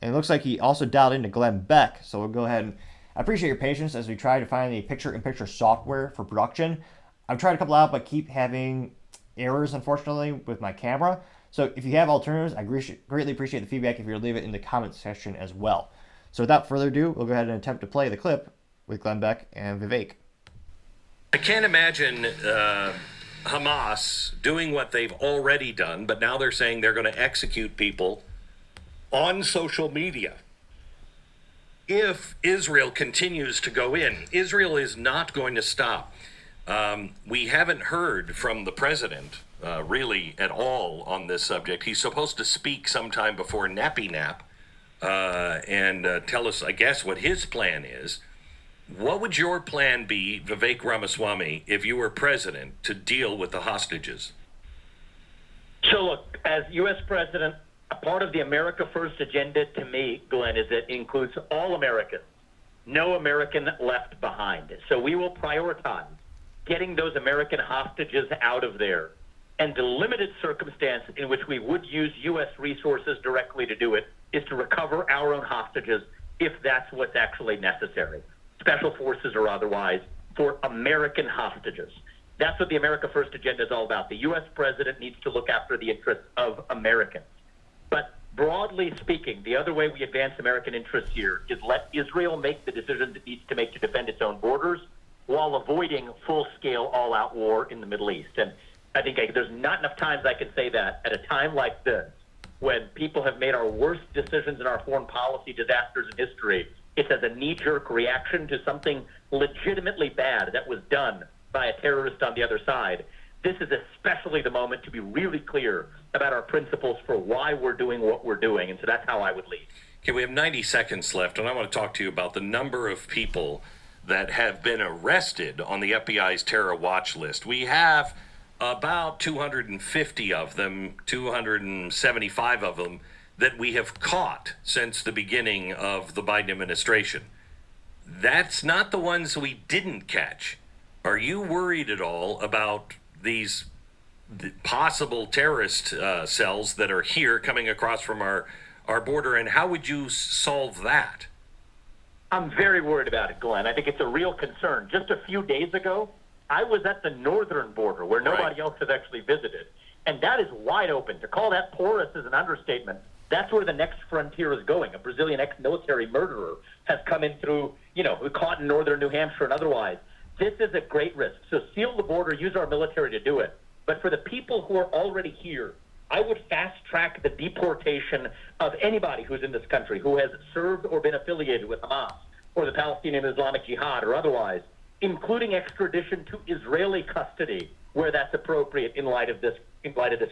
Speaker 1: And it looks like he also dialed into Glenn Beck, so we'll go ahead and I appreciate your patience as we try to find the picture-in-picture software for production. I've tried a couple out, but keep having errors, unfortunately, with my camera. So if you have alternatives, I greatly appreciate the feedback if you leave it in the comment section as well. So without further ado, we'll go ahead and attempt to play the clip with Glenn Beck and Vivek.
Speaker 2: I can't imagine Hamas doing what they've already done, but now they're saying they're going to execute people on social media. If Israel continues to go in, Israel is not going to stop. We haven't heard from the president really at all on this subject. He's supposed to speak sometime before Nappy Nap and tell us, I guess, what his plan is. What would your plan be, Vivek Ramaswamy, if you were president, to deal with the hostages?
Speaker 3: So look, as U.S. president, a part of the America First agenda to me, Glenn, is it includes all Americans, no American left behind. So we will prioritize getting those American hostages out of there. And the limited circumstance in which we would use U.S. resources directly to do it is to recover our own hostages if that's what's actually necessary, special forces or otherwise, for American hostages. That's what the America First agenda is all about. The U.S. president needs to look after the interests of Americans. But broadly speaking, the other way we advance American interests here is let Israel make the decisions it needs to make to defend its own borders while avoiding full-scale all-out war in the Middle East. And I think there's not enough times I can say that at a time like this, when people have made our worst decisions in our foreign policy disasters in history, it's as a knee-jerk reaction to something legitimately bad that was done by a terrorist on the other side. This is especially the moment to be really clear about our principles for why we're doing what we're doing. And so that's how I would lead.
Speaker 2: Okay, we have 90 seconds left, and I want to talk to you about the number of people that have been arrested on the FBI's terror watch list. We have about 250 of them, 275 of them, that we have caught since the beginning of the Biden administration. That's not the ones we didn't catch. Are you worried at all about these possible terrorist cells that are here coming across from our border, and how would you solve that?
Speaker 3: I'm very worried about it, Glenn. I think it's a real concern. Just a few days ago, I was at the northern border where nobody else has actually visited, and that is wide open. To call that porous is an understatement. That's where the next frontier is going. A Brazilian ex-military murderer has come in through, who caught in northern New Hampshire and otherwise. This is a great risk. So seal the border, use our military to do it. But for the people who are already here, I would fast-track the deportation of anybody who's in this country who has served or been affiliated with Hamas or the Palestinian Islamic Jihad or otherwise, including extradition to Israeli custody where that's appropriate in light of this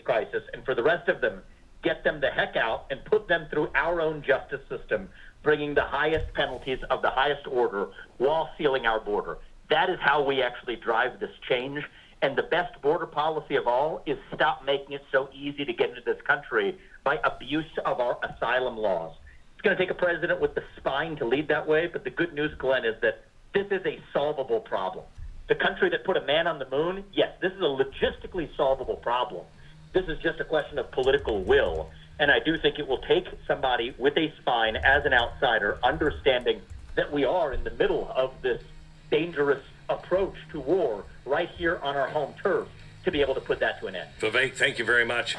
Speaker 3: crisis. And for the rest of them, get them the heck out and put them through our own justice system, bringing the highest penalties of the highest order while sealing our border. That is how we actually drive this change. And the best border policy of all is stop making it so easy to get into this country by abuse of our asylum laws. It's going to take a president with the spine to lead that way, but the good news, Glenn, is that this is a solvable problem. The country that put a man on the moon, yes, this is a logistically solvable problem. This is just a question of political will. And I do think it will take somebody with a spine as an outsider, understanding that we are in the middle of this dangerous approach to war right here on our home turf, to be able to put that to an end.
Speaker 2: Vivek, thank you very much.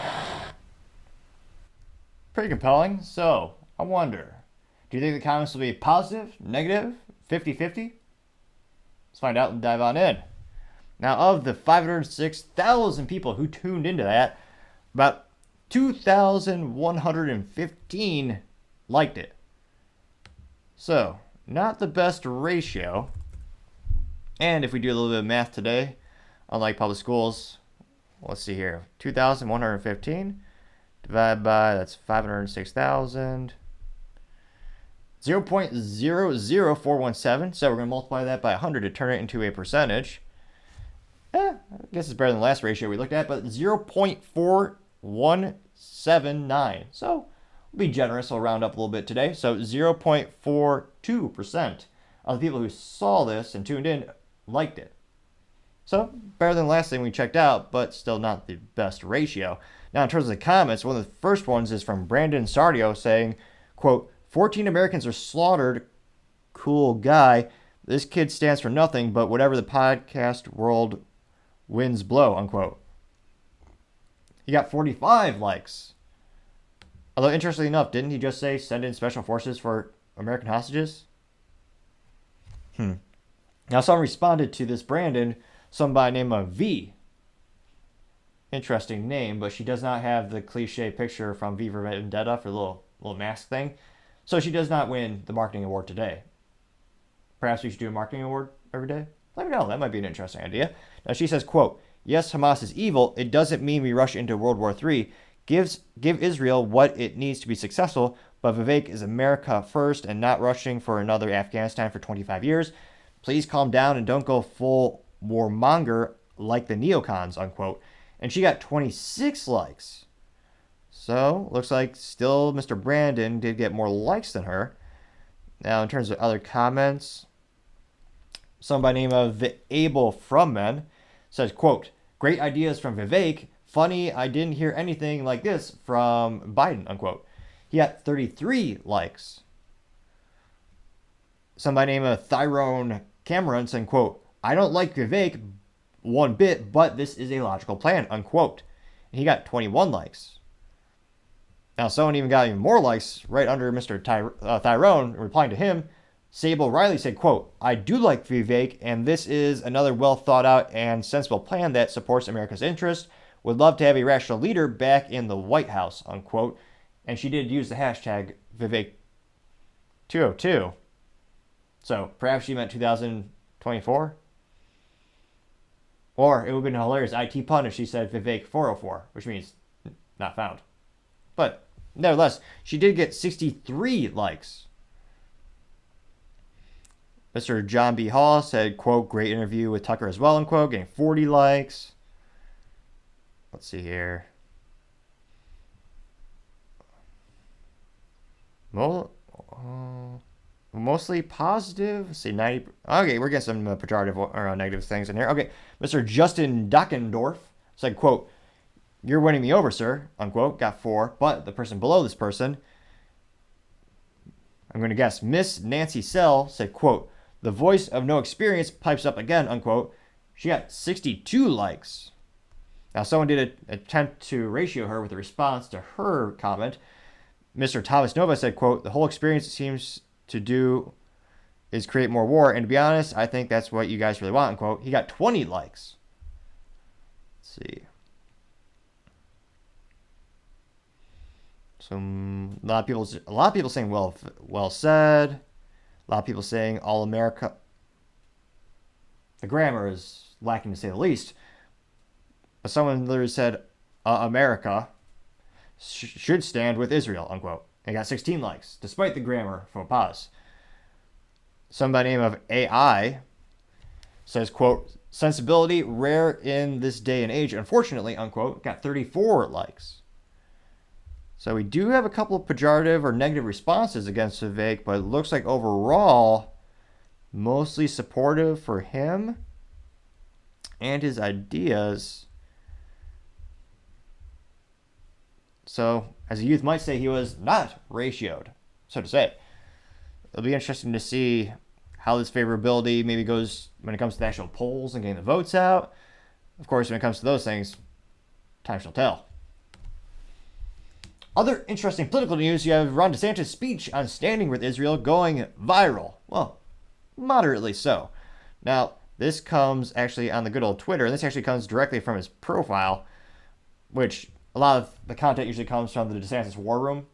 Speaker 1: Pretty compelling. So, I wonder, do you think the comments will be positive, negative, 50-50? Let's find out and dive on in. Now, of the 506,000 people who tuned into that, about 2,115 liked it. So, not the best ratio. And if we do a little bit of math today, unlike public schools, let's see here, 2,115 divided by, that's 506,000, 0.00417. So we're going to multiply that by 100 to turn it into a percentage. I guess it's better than the last ratio we looked at, but 0.4179. So we'll be generous. We'll round up a little bit today. So 0.42% of the people who saw this and tuned in liked it. So better than the last thing we checked out, but still not the best ratio. Now, in terms of the comments, one of the first ones is from Brandon Sardio saying, quote, 14 Americans are slaughtered. Cool guy. This kid stands for nothing but whatever the podcast world winds blow, unquote. He got 45 likes. Although, interestingly enough, didn't he just say send in special forces for American hostages? Now, someone responded to this Brandon, somebody named V. interesting name, but she does not have the cliche picture from V for Vendetta for the little mask thing. So she does not win the marketing award today. Perhaps we should do a marketing award every day? Let me know. That might be an interesting idea. Now she says, quote, yes, Hamas is evil. It doesn't mean we rush into World War III. Give Israel what it needs to be successful, but Vivek is America first and not rushing for another Afghanistan for 25 years. Please calm down and don't go full warmonger like the neocons, unquote. And she got 26 likes. So, looks like still Mr. Brandon did get more likes than her. Now, in terms of other comments, someone by the name of The Able From Men says, quote, great ideas from Vivek. Funny, I didn't hear anything like this from Biden, unquote. He got 33 likes. Someone by the name of Tyrone Cameron saying, quote, I don't like Vivek one bit, but this is a logical plan, unquote. And he got 21 likes. Now, someone even got even more likes right under Mr. Tyrone, replying to him. Sable Riley said, quote, I do like Vivek, and this is another well thought out and sensible plan that supports America's interest. Would love to have a rational leader back in the White House, unquote. And she did use the hashtag Vivek202. So perhaps she meant 2024? Or it would have been a hilarious IT pun if she said Vivek404, which means not found. But nevertheless, she did get 63 likes. Mr. John B. Hall said, quote, great interview with Tucker as well, unquote, getting 40 likes. Let's see here. Mostly positive. Let's see, 90. Okay, we're getting some pejorative or negative things in here. Okay, Mr. Justin Dockendorf said, quote, you're winning me over, sir, unquote, got 4. But the person below this person, I'm going to guess, Miss Nancy Sell said, quote, the voice of no experience pipes up again, unquote. She got 62 likes. Now, someone did attempt to ratio her with a response to her comment. Mr. Thomas Nova said, quote, the whole experience seems to do is create more war. And to be honest, I think that's what you guys really want, unquote. He got 20 likes. Let's see. So a lot of people saying well said. A lot of people saying all America. The grammar is lacking to say the least. But someone literally said America should stand with Israel, unquote. And got 16 likes, despite the grammar faux pas. Someone by the name of AI says, quote, sensibility rare in this day and age, unfortunately, unquote. Got 34 likes. So we do have a couple of pejorative or negative responses against Vivek, but it looks like overall, mostly supportive for him and his ideas. So, as a youth might say, he was not ratioed, so to say. It'll be interesting to see how this favorability maybe goes when it comes to the actual polls and getting the votes out. Of course, when it comes to those things, time shall tell. Other interesting political news, you have Ron DeSantis' speech on standing with Israel going viral. Well, moderately so. Now, this comes actually on the good old Twitter, and this actually comes directly from his profile, which a lot of the content usually comes from the DeSantis War Room.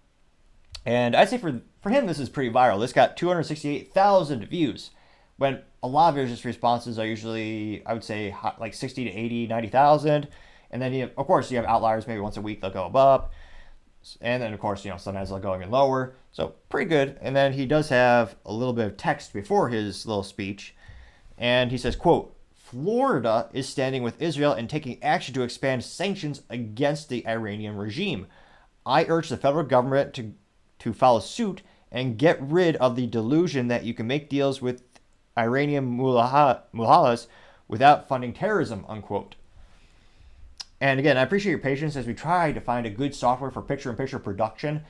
Speaker 1: And I'd say for him, this is pretty viral. This got 268,000 views, when a lot of his responses are usually, I would say, like 60 to 80, 90,000. And then, of course, you have outliers. Maybe once a week they'll go up. And then, of course, sometimes they'll go even lower. So pretty good. And then he does have a little bit of text before his little speech. And he says, quote, Florida is standing with Israel and taking action to expand sanctions against the Iranian regime. I urge the federal government to follow suit and get rid of the delusion that you can make deals with Iranian mullahs without funding terrorism, unquote. And again, I appreciate your patience as we try to find a good software for picture-in-picture production.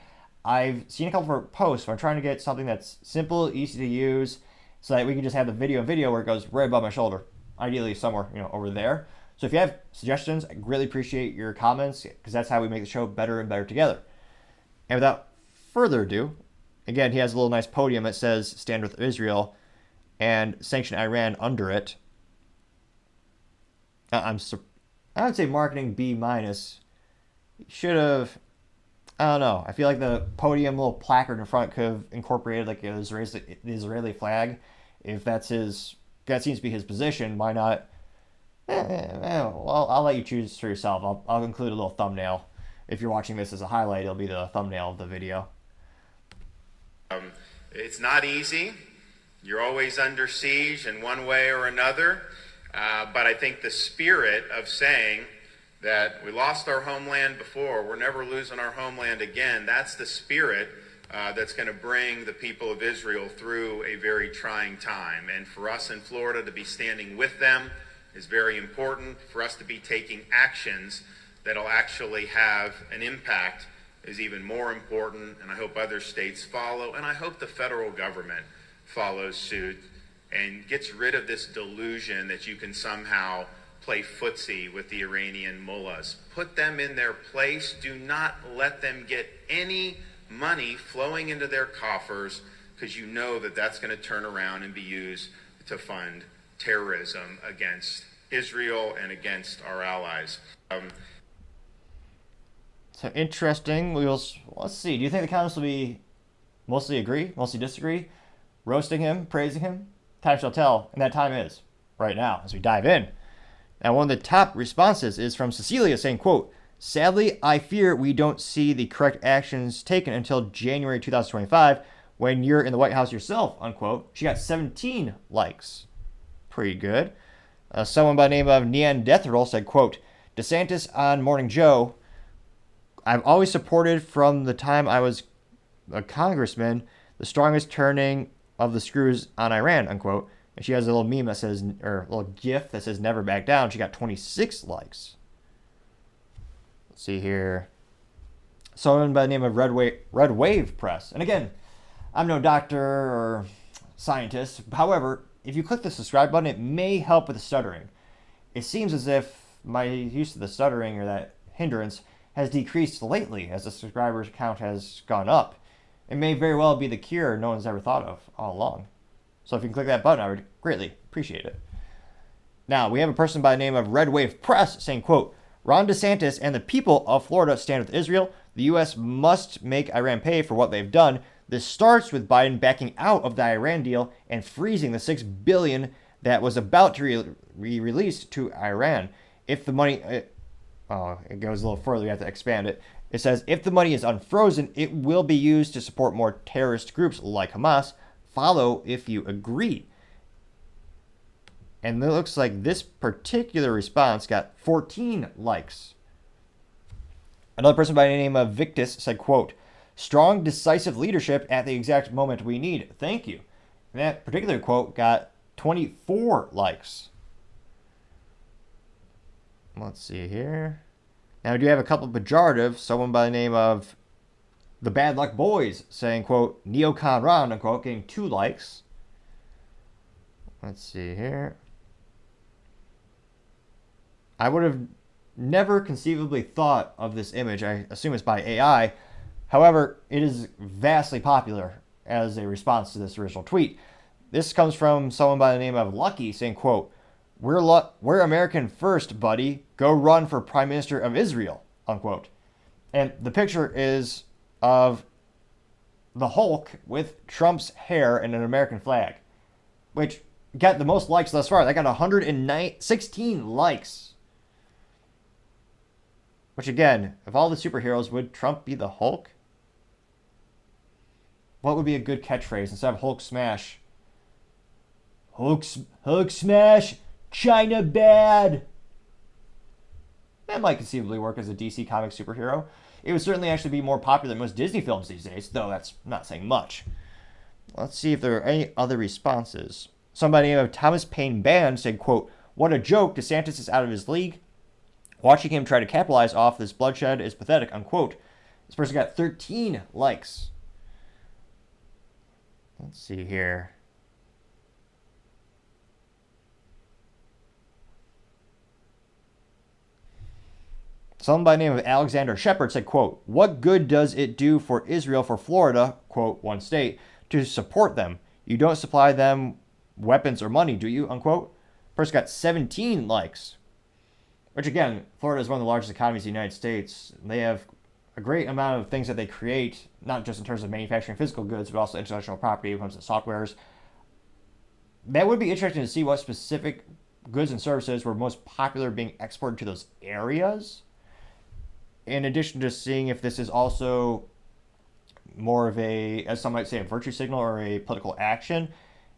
Speaker 1: I've seen a couple of posts where I'm trying to get something that's simple, easy to use, so that we can just have the video where it goes right above my shoulder, ideally somewhere over there. So if you have suggestions, I greatly appreciate your comments, because that's how we make the show better and better together. And without further ado, again, he has a little nice podium that says "Stand with Israel" and "Sanction Iran" under it. I would say marketing B minus. Should have, I don't know. I feel like the podium little placard in front could have incorporated like the Israeli flag. If that seems to be his position, why not? Well, I'll let you choose for yourself. I'll include a little thumbnail. If you're watching this as a highlight, it'll be the thumbnail of the video.
Speaker 4: It's not easy. You're always under siege in one way or another. But I think the spirit of saying that we lost our homeland before, we're never losing our homeland again, that's the spirit that's going to bring the people of Israel through a very trying time. And for us in Florida to be standing with them is very important. For us to be taking actions that'll actually have an impact is even more important. And I hope other states follow. And I hope the federal government follows suit and gets rid of this delusion that you can somehow play footsie with the Iranian mullahs. Put them in their place. Do not let them get any money flowing into their coffers, because you know that that's going to turn around and be used to fund terrorism against Israel and against our allies.
Speaker 1: So interesting. Let's see. Do you think the comments will be mostly agree, mostly disagree, roasting him, praising him? Time shall tell, and that time is right now as we dive in. Now, one of the top responses is from Cecilia saying, quote, "Sadly, I fear we don't see the correct actions taken until January 2025 when you're in the White House yourself," unquote. She got 17 likes. Pretty good. Someone by the name of Neanderthal said, quote, "DeSantis on Morning Joe. I've always supported from the time I was a congressman the strongest turning of the screws on Iran," unquote. And she has a little meme that says, or a little gif that says "never back down." She got 26 likes. Let's see here. Someone by the name of Red Wave Press. And again, I'm no doctor or scientist. However, if you click the subscribe button, it may help with the stuttering. It seems as if my use of the stuttering, or that hindrance, has decreased lately as the subscribers count has gone up. It may very well be the cure no one's ever thought of all along. So if you can click that button, I would greatly appreciate it. Now, we have a person by the name of Red Wave Press saying, quote, "Ron DeSantis and the people of Florida stand with Israel. The U.S. must make Iran pay for what they've done. This starts with Biden backing out of the Iran deal and freezing the $6 billion that was about to be released to Iran. If the money..." it goes a little further. We have to expand it. It says, "If the money is unfrozen, it will be used to support more terrorist groups like Hamas. Follow if you agree." And it looks like this particular response got 14 likes. Another person by the name of Victus said, quote, "Strong, decisive leadership at the exact moment we need. Thank you." And that particular quote got 24 likes. Let's see here. Now, we do have a couple of pejoratives. Someone by the name of the Bad Luck Boys saying, quote, "Neocon Ron," unquote, getting 2 likes. Let's see here. I would have never conceivably thought of this image. I assume it's by AI. However, it is vastly popular as a response to this original tweet. This comes from someone by the name of Lucky saying, quote, We're American first, buddy. Go run for Prime Minister of Israel," unquote. And the picture is of the Hulk with Trump's hair and an American flag, which got the most likes thus far. That got 116 likes. Which, again, of all the superheroes, would Trump be the Hulk? What would be a good catchphrase instead of Hulk smash? Hulk smash, China bad. That might conceivably work as a DC comic superhero. It would certainly actually be more popular than most Disney films these days, though that's not saying much. Let's see if there are any other responses. Somebody named Thomas Payne Band said, quote, "What a joke, DeSantis is out of his league. Watching him try to capitalize off this bloodshed is pathetic," unquote. This person got 13 likes. Let's see here. Someone by the name of Alexander Shepard said, quote, "What good does it do for Israel for Florida," quote, "one state, to support them? You don't supply them weapons or money, do you?" unquote. Person got 17 likes. which again, Florida is one of the largest economies in the United States. They have a great amount of things that they create, not just in terms of manufacturing physical goods, but also intellectual property when it comes to softwares. That would be interesting to see what specific goods and services were most popular being exported to those areas. In addition to seeing if this is also more of a, as some might say, a virtue signal or a political action.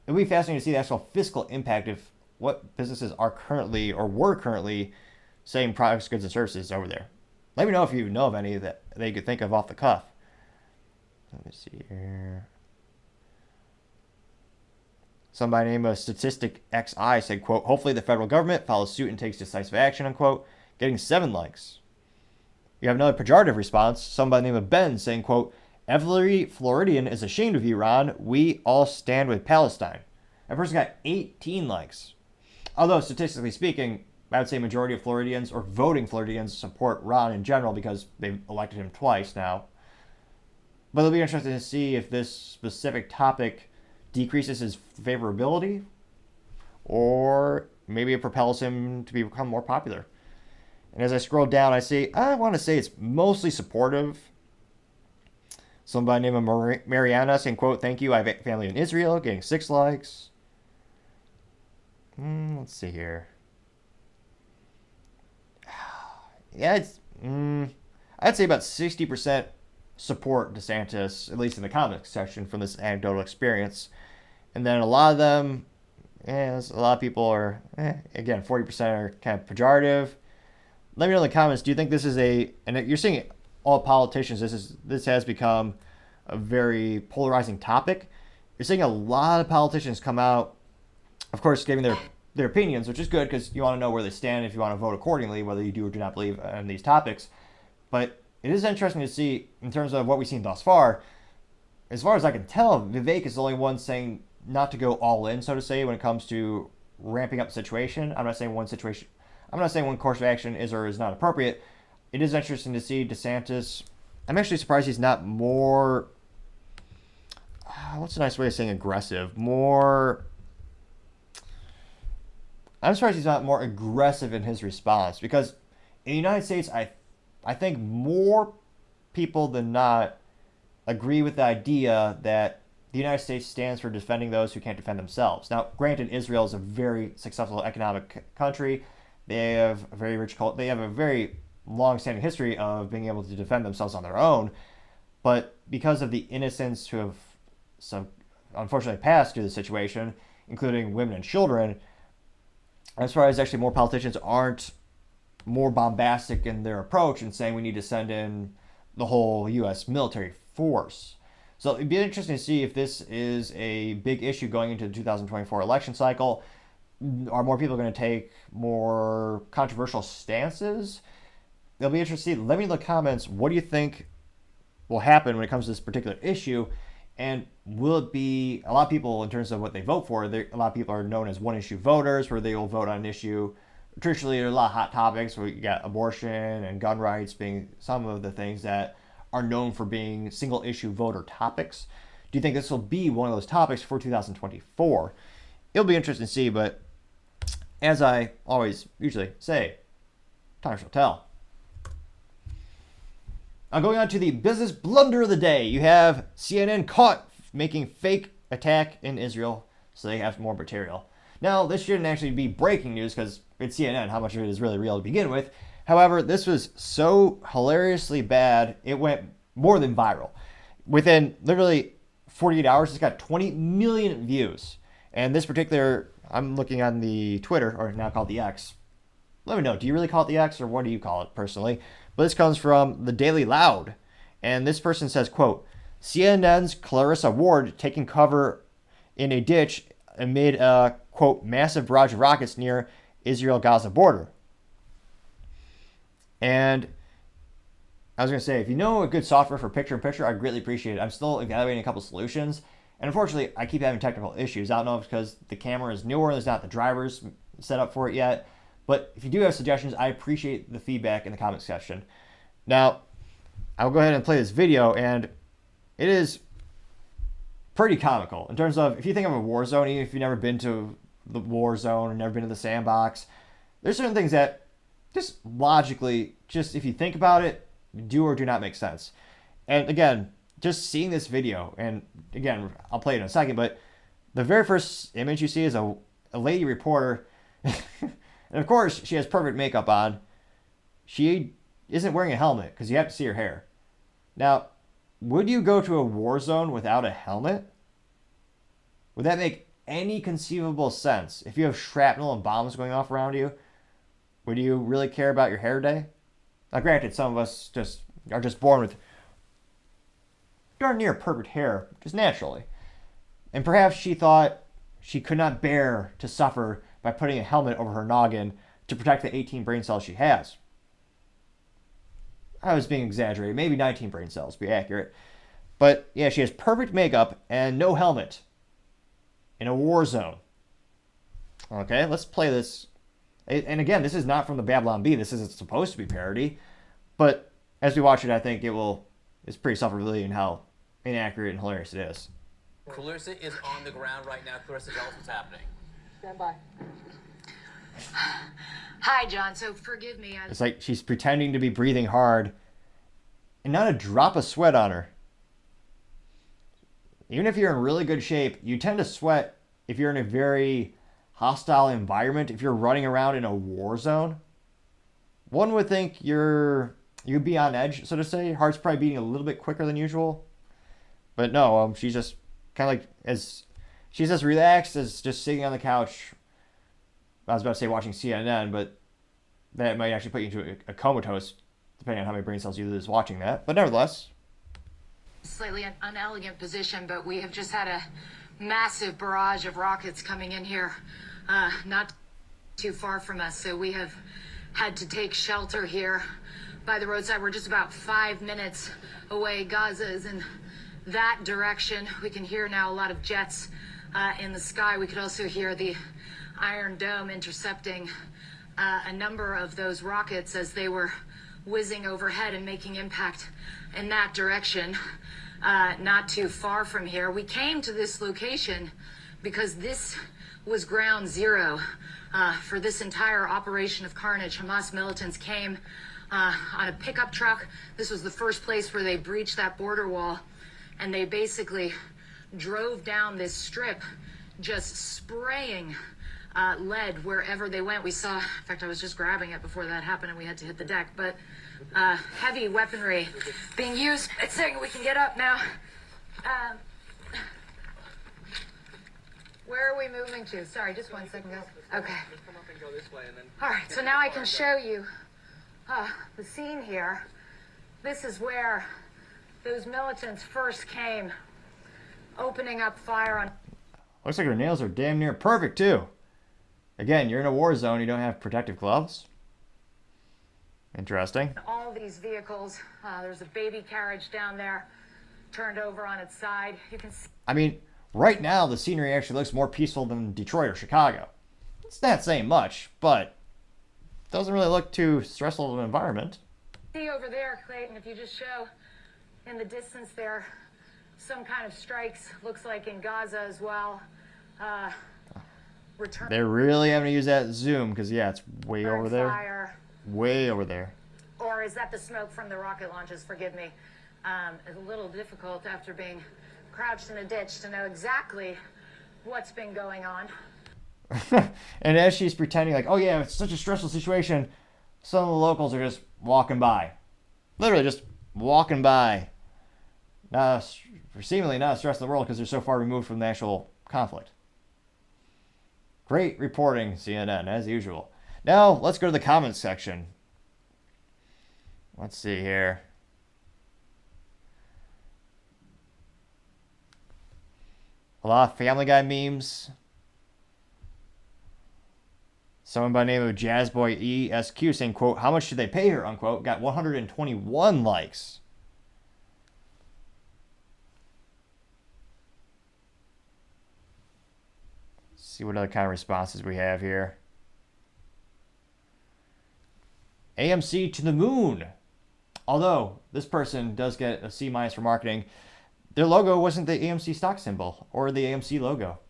Speaker 1: It would be fascinating to see the actual fiscal impact of what businesses are currently or were currently saying products, goods, and services over there. Let me know if you know of any that you could think of off the cuff. Let me see here. Somebody named Statistic XI said, quote, hopefully the federal government follows suit and takes decisive action, unquote, getting 7 likes. You have another pejorative response. Somebody named Ben saying, quote, every Floridian is ashamed of Iran. We all stand with Palestine. That person got 18 likes. Although, statistically speaking, I would say majority of Floridians or voting Floridians support Ron in general because they've elected him twice now. But it'll be interesting to see if this specific topic decreases his favorability or maybe it propels him to become more popular. And as I scroll down, I want to say it's mostly supportive. Somebody named Mariana saying, quote, thank you, I have a family in Israel, getting 6 likes. Let's see here. Yeah, I'd say about 60% support DeSantis, at least in the comments section from this anecdotal experience. And then a lot of them, a lot of people are, again, 40% are kind of pejorative. Let me know in the comments, do you think this is and you're seeing it, all politicians, this has become a very polarizing topic. You're seeing a lot of politicians come out, of course, giving their opinions, which is good because you want to know where they stand if you want to vote accordingly, whether you do or do not believe in these topics. But it is interesting to see, in terms of what we've seen thus far as I can tell, Vivek is the only one saying not to go all in, so to say, when it comes to ramping up the situation. I'm not saying one course of action is or is not appropriate. It is interesting to see DeSantis. I'm actually surprised he's not more, what's a nice way of saying aggressive? I'm surprised he's not more aggressive in his response, because in the United States, I think more people than not agree with the idea that the United States stands for defending those who can't defend themselves. Now, granted, Israel is a very successful economic country. They have a very rich culture. They have a very long-standing history of being able to defend themselves on their own. But because of the innocents who have unfortunately passed through the situation, including women and children, as far as actually more politicians aren't more bombastic in their approach and saying we need to send in the whole U.S. military force. So it'd be interesting to see if this is a big issue going into the 2024 election cycle. Are more people going to take more controversial stances? It'll be interesting to see. Let me know in the comments, what do you think will happen when it comes to this particular issue? And will it be, a lot of people, in terms of what they vote for, a lot of people are known as one-issue voters, where they will vote on an issue. Traditionally, there are a lot of hot topics where you got abortion and gun rights being some of the things that are known for being single-issue voter topics. Do you think this will be one of those topics for 2024? It'll be interesting to see, but as I always usually say, time shall tell. Now, going on to the business blunder of the day, you have CNN caught making fake attack in Israel, so they have more material. Now, this shouldn't actually be breaking news because it's CNN. How much of it is really real to begin with? However, this was so hilariously bad, it went more than viral. Within literally 48 hours, it's got 20 million views. And this particular, I'm looking on the Twitter, or now called the X. Let me know, do you really call it the X, or what do you call it personally? But this comes from the Daily Loud. And this person says, quote, CNN's Clarissa Ward taking cover in a ditch amid a, quote, massive barrage of rockets near Israel-Gaza border. And I was going to say, if you know a good software for picture-in-picture, I'd greatly appreciate it. I'm still evaluating a couple solutions. And unfortunately, I keep having technical issues. I don't know if it's because the camera is newer and there's not the drivers set up for it yet. But if you do have suggestions, I appreciate the feedback in the comment section. Now, I'll go ahead and play this video, and it is pretty comical in terms of, if you think of a war zone, even if you've never been to the war zone or never been to the sandbox, there's certain things that just logically, just if you think about it, do or do not make sense. And again, just seeing this video, and again, I'll play it in a second, but the very first image you see is a lady reporter, and of course, she has perfect makeup on. She isn't wearing a helmet because you have to see her hair. Now, would you go to a war zone without a helmet? Would that make any conceivable sense? If you have shrapnel and bombs going off around you, would you really care about your hair day? Now, granted, some of us are just born with darn near perfect hair, just naturally. And perhaps she thought she could not bear to suffer by putting a helmet over her noggin to protect the 18 brain cells she has. I was being exaggerated. Maybe 19 brain cells, to be accurate. But yeah, she has perfect makeup and no helmet in a war zone. Okay, let's play this. And again, this is not from the Babylon Bee. This isn't supposed to be parody. But as we watch it, I think it's pretty self-revealing how inaccurate and hilarious it is.
Speaker 5: Clarissa is on the ground right now. Clarissa, tell us what's happening.
Speaker 6: Stand by. Hi, John. So forgive me.
Speaker 1: It's like she's pretending to be breathing hard and not a drop of sweat on her. Even if you're in really good shape, you tend to sweat if you're in a very hostile environment. If you're running around in a war zone, one would think you'd be on edge, so to say. Heart's probably beating a little bit quicker than usual. But no, she's just kind of like she's as relaxed as just sitting on the couch. I was about to say watching CNN, but that might actually put you into a comatose, depending on how many brain cells you lose watching that. But nevertheless.
Speaker 6: Slightly unelegant position, but we have just had a massive barrage of rockets coming in here, not too far from us. So we have had to take shelter here by the roadside. We're just about 5 minutes away. Gaza is in that direction. We can hear now a lot of jets in the sky. We could also hear the Iron Dome intercepting a number of those rockets as they were whizzing overhead and making impact in that direction, not too far from here. We came to this location because this was ground zero for this entire operation of carnage. Hamas militants came on a pickup truck. This was the first place where they breached that border wall, and they basically drove down this strip, just spraying lead wherever they went. We saw, in fact, I was just grabbing it before that happened and we had to hit the deck, but heavy weaponry being used. It's saying we can get up now. Where are we moving to? Sorry, just 1 second, guys. Okay.
Speaker 5: Just come up and go this way and then...
Speaker 6: All right, so now I can show you the scene here. This is where those militants first came, opening up fire on...
Speaker 1: Looks like her nails are damn near perfect, too. Again, you're in a war zone. You don't have protective gloves. Interesting.
Speaker 6: All these vehicles. There's a baby carriage down there, turned over on its side. You can see.
Speaker 1: I mean, right now, the scenery actually looks more peaceful than Detroit or Chicago. It's not saying much, but it doesn't really look too stressful of an environment.
Speaker 6: See over there, Clayton, if you just show in the distance there, some kind of strikes. Looks like in Gaza as well.
Speaker 1: They're really having to use that zoom because, yeah, it's way over there.
Speaker 6: Fire.
Speaker 1: Way over there.
Speaker 6: Or is that the smoke from the rocket launches? Forgive me. It's a little difficult after being crouched in a ditch to know exactly what's been going on.
Speaker 1: And as she's pretending like, oh yeah, it's such a stressful situation, some of the locals are just walking by. Literally just walking by. Seemingly not a stress in the world because they're so far removed from the actual conflict. Great reporting, CNN, as usual. Now, let's go to the comments section. Let's see here. A lot of Family Guy memes. Someone by the name of Jazzboy ESQ saying, quote, how much should they pay her, unquote, got 121 likes. See what other kind of responses we have here. AMC to the moon. Although this person does get a C- for marketing, their logo wasn't the AMC stock symbol or the AMC logo.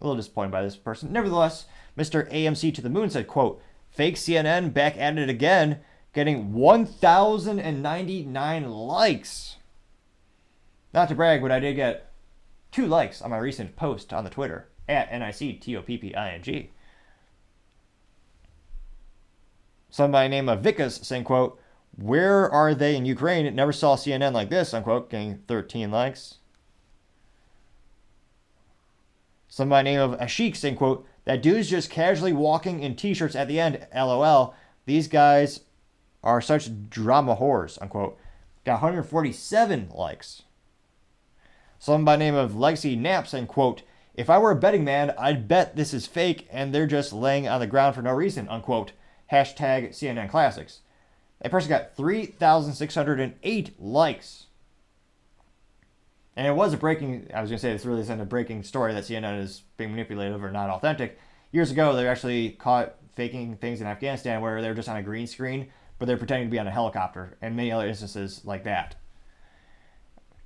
Speaker 1: A little disappointed by this person. Nevertheless, Mr. AMC to the moon said, quote, Fake CNN back at it again, getting 1,099 likes. Not to brag, but I did get 2 likes on my recent post on the Twitter, at NICTOPPING. Somebody named Vikas saying, quote, "Where are they in Ukraine? Never saw CNN like this," unquote, getting 13 likes. Somebody named Ashik saying, quote, "That dude's just casually walking in t-shirts at the end, LOL. These guys are such drama whores," unquote. Got 147 likes. Somebody by name of Legacy Knapp saying, quote, "If I were a betting man, I'd bet this is fake and they're just laying on the ground for no reason," unquote. Hashtag CNN Classics. That person got 3,608 likes. And it was a breaking, I was going to say this really isn't a breaking story that CNN is being manipulative or not authentic. Years ago, they were actually caught faking things in Afghanistan where they were just on a green screen, but they're pretending to be on a helicopter, and many other instances like that.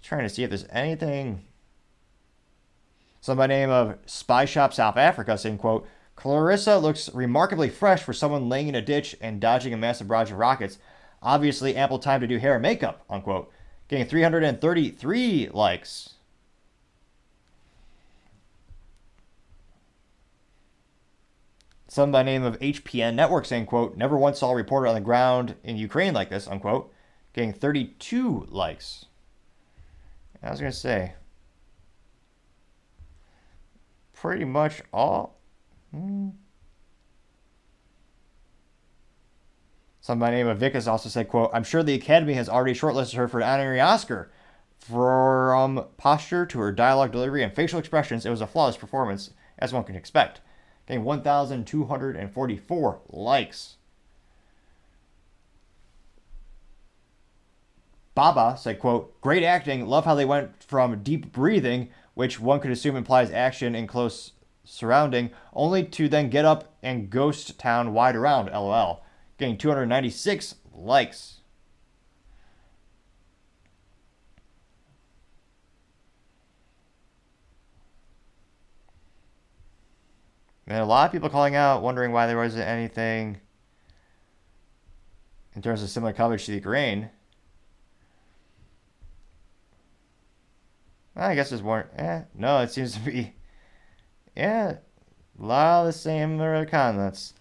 Speaker 1: Trying to see if there's anything. Somebody by the name of Spy Shop South Africa saying, quote, "Clarissa looks remarkably fresh for someone laying in a ditch and dodging a massive barrage of rockets. Obviously ample time to do hair and makeup," unquote. Getting 333 likes. Someone by the name of HPN Network saying, quote, "Never once saw a reporter on the ground in Ukraine like this," unquote. Getting 32 likes. I was going to say, pretty much all. Somebody by the name of Vikas also said, quote, "I'm sure the Academy has already shortlisted her for an honorary Oscar. From posture to her dialogue delivery and facial expressions, it was a flawless performance, as one can expect." Getting 1,244 likes. Baba said, quote, "Great acting. Love how they went from deep breathing, which one could assume implies action in close surrounding, only to then get up and ghost town wide around, LOL." Getting 296 likes. And a lot of people calling out, wondering why there wasn't anything in terms of similar coverage to the Ukraine. I guess there's more. No, it seems to be. A lot of the same comments.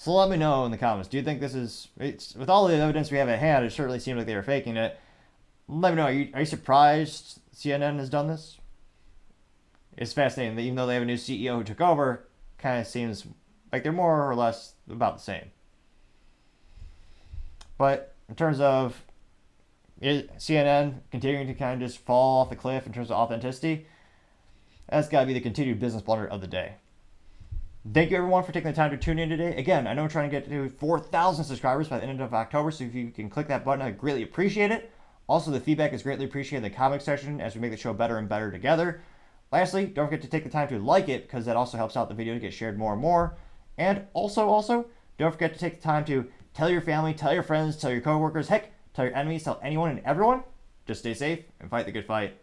Speaker 1: So let me know in the comments. Do you think this is... with all the evidence we have at hand, it certainly seemed like they were faking it. Let me know. Are you surprised CNN has done this? It's fascinating that even though they have a new CEO who took over, kind of seems like they're more or less about the same. But in terms of CNN continuing to kind of just fall off the cliff in terms of authenticity, that's got to be the continued business blunder of the day. Thank you, everyone, for taking the time to tune in today. Again, I know we're trying to get to 4,000 subscribers by the end of October, so if you can click that button, I'd greatly appreciate it. Also, the feedback is greatly appreciated in the comment section as we make the show better and better together. Lastly, don't forget to take the time to like it, because that also helps out the video to get shared more and more. And also, don't forget to take the time to tell your family, tell your friends, tell your coworkers, heck, tell your enemies, tell anyone and everyone. Just stay safe and fight the good fight.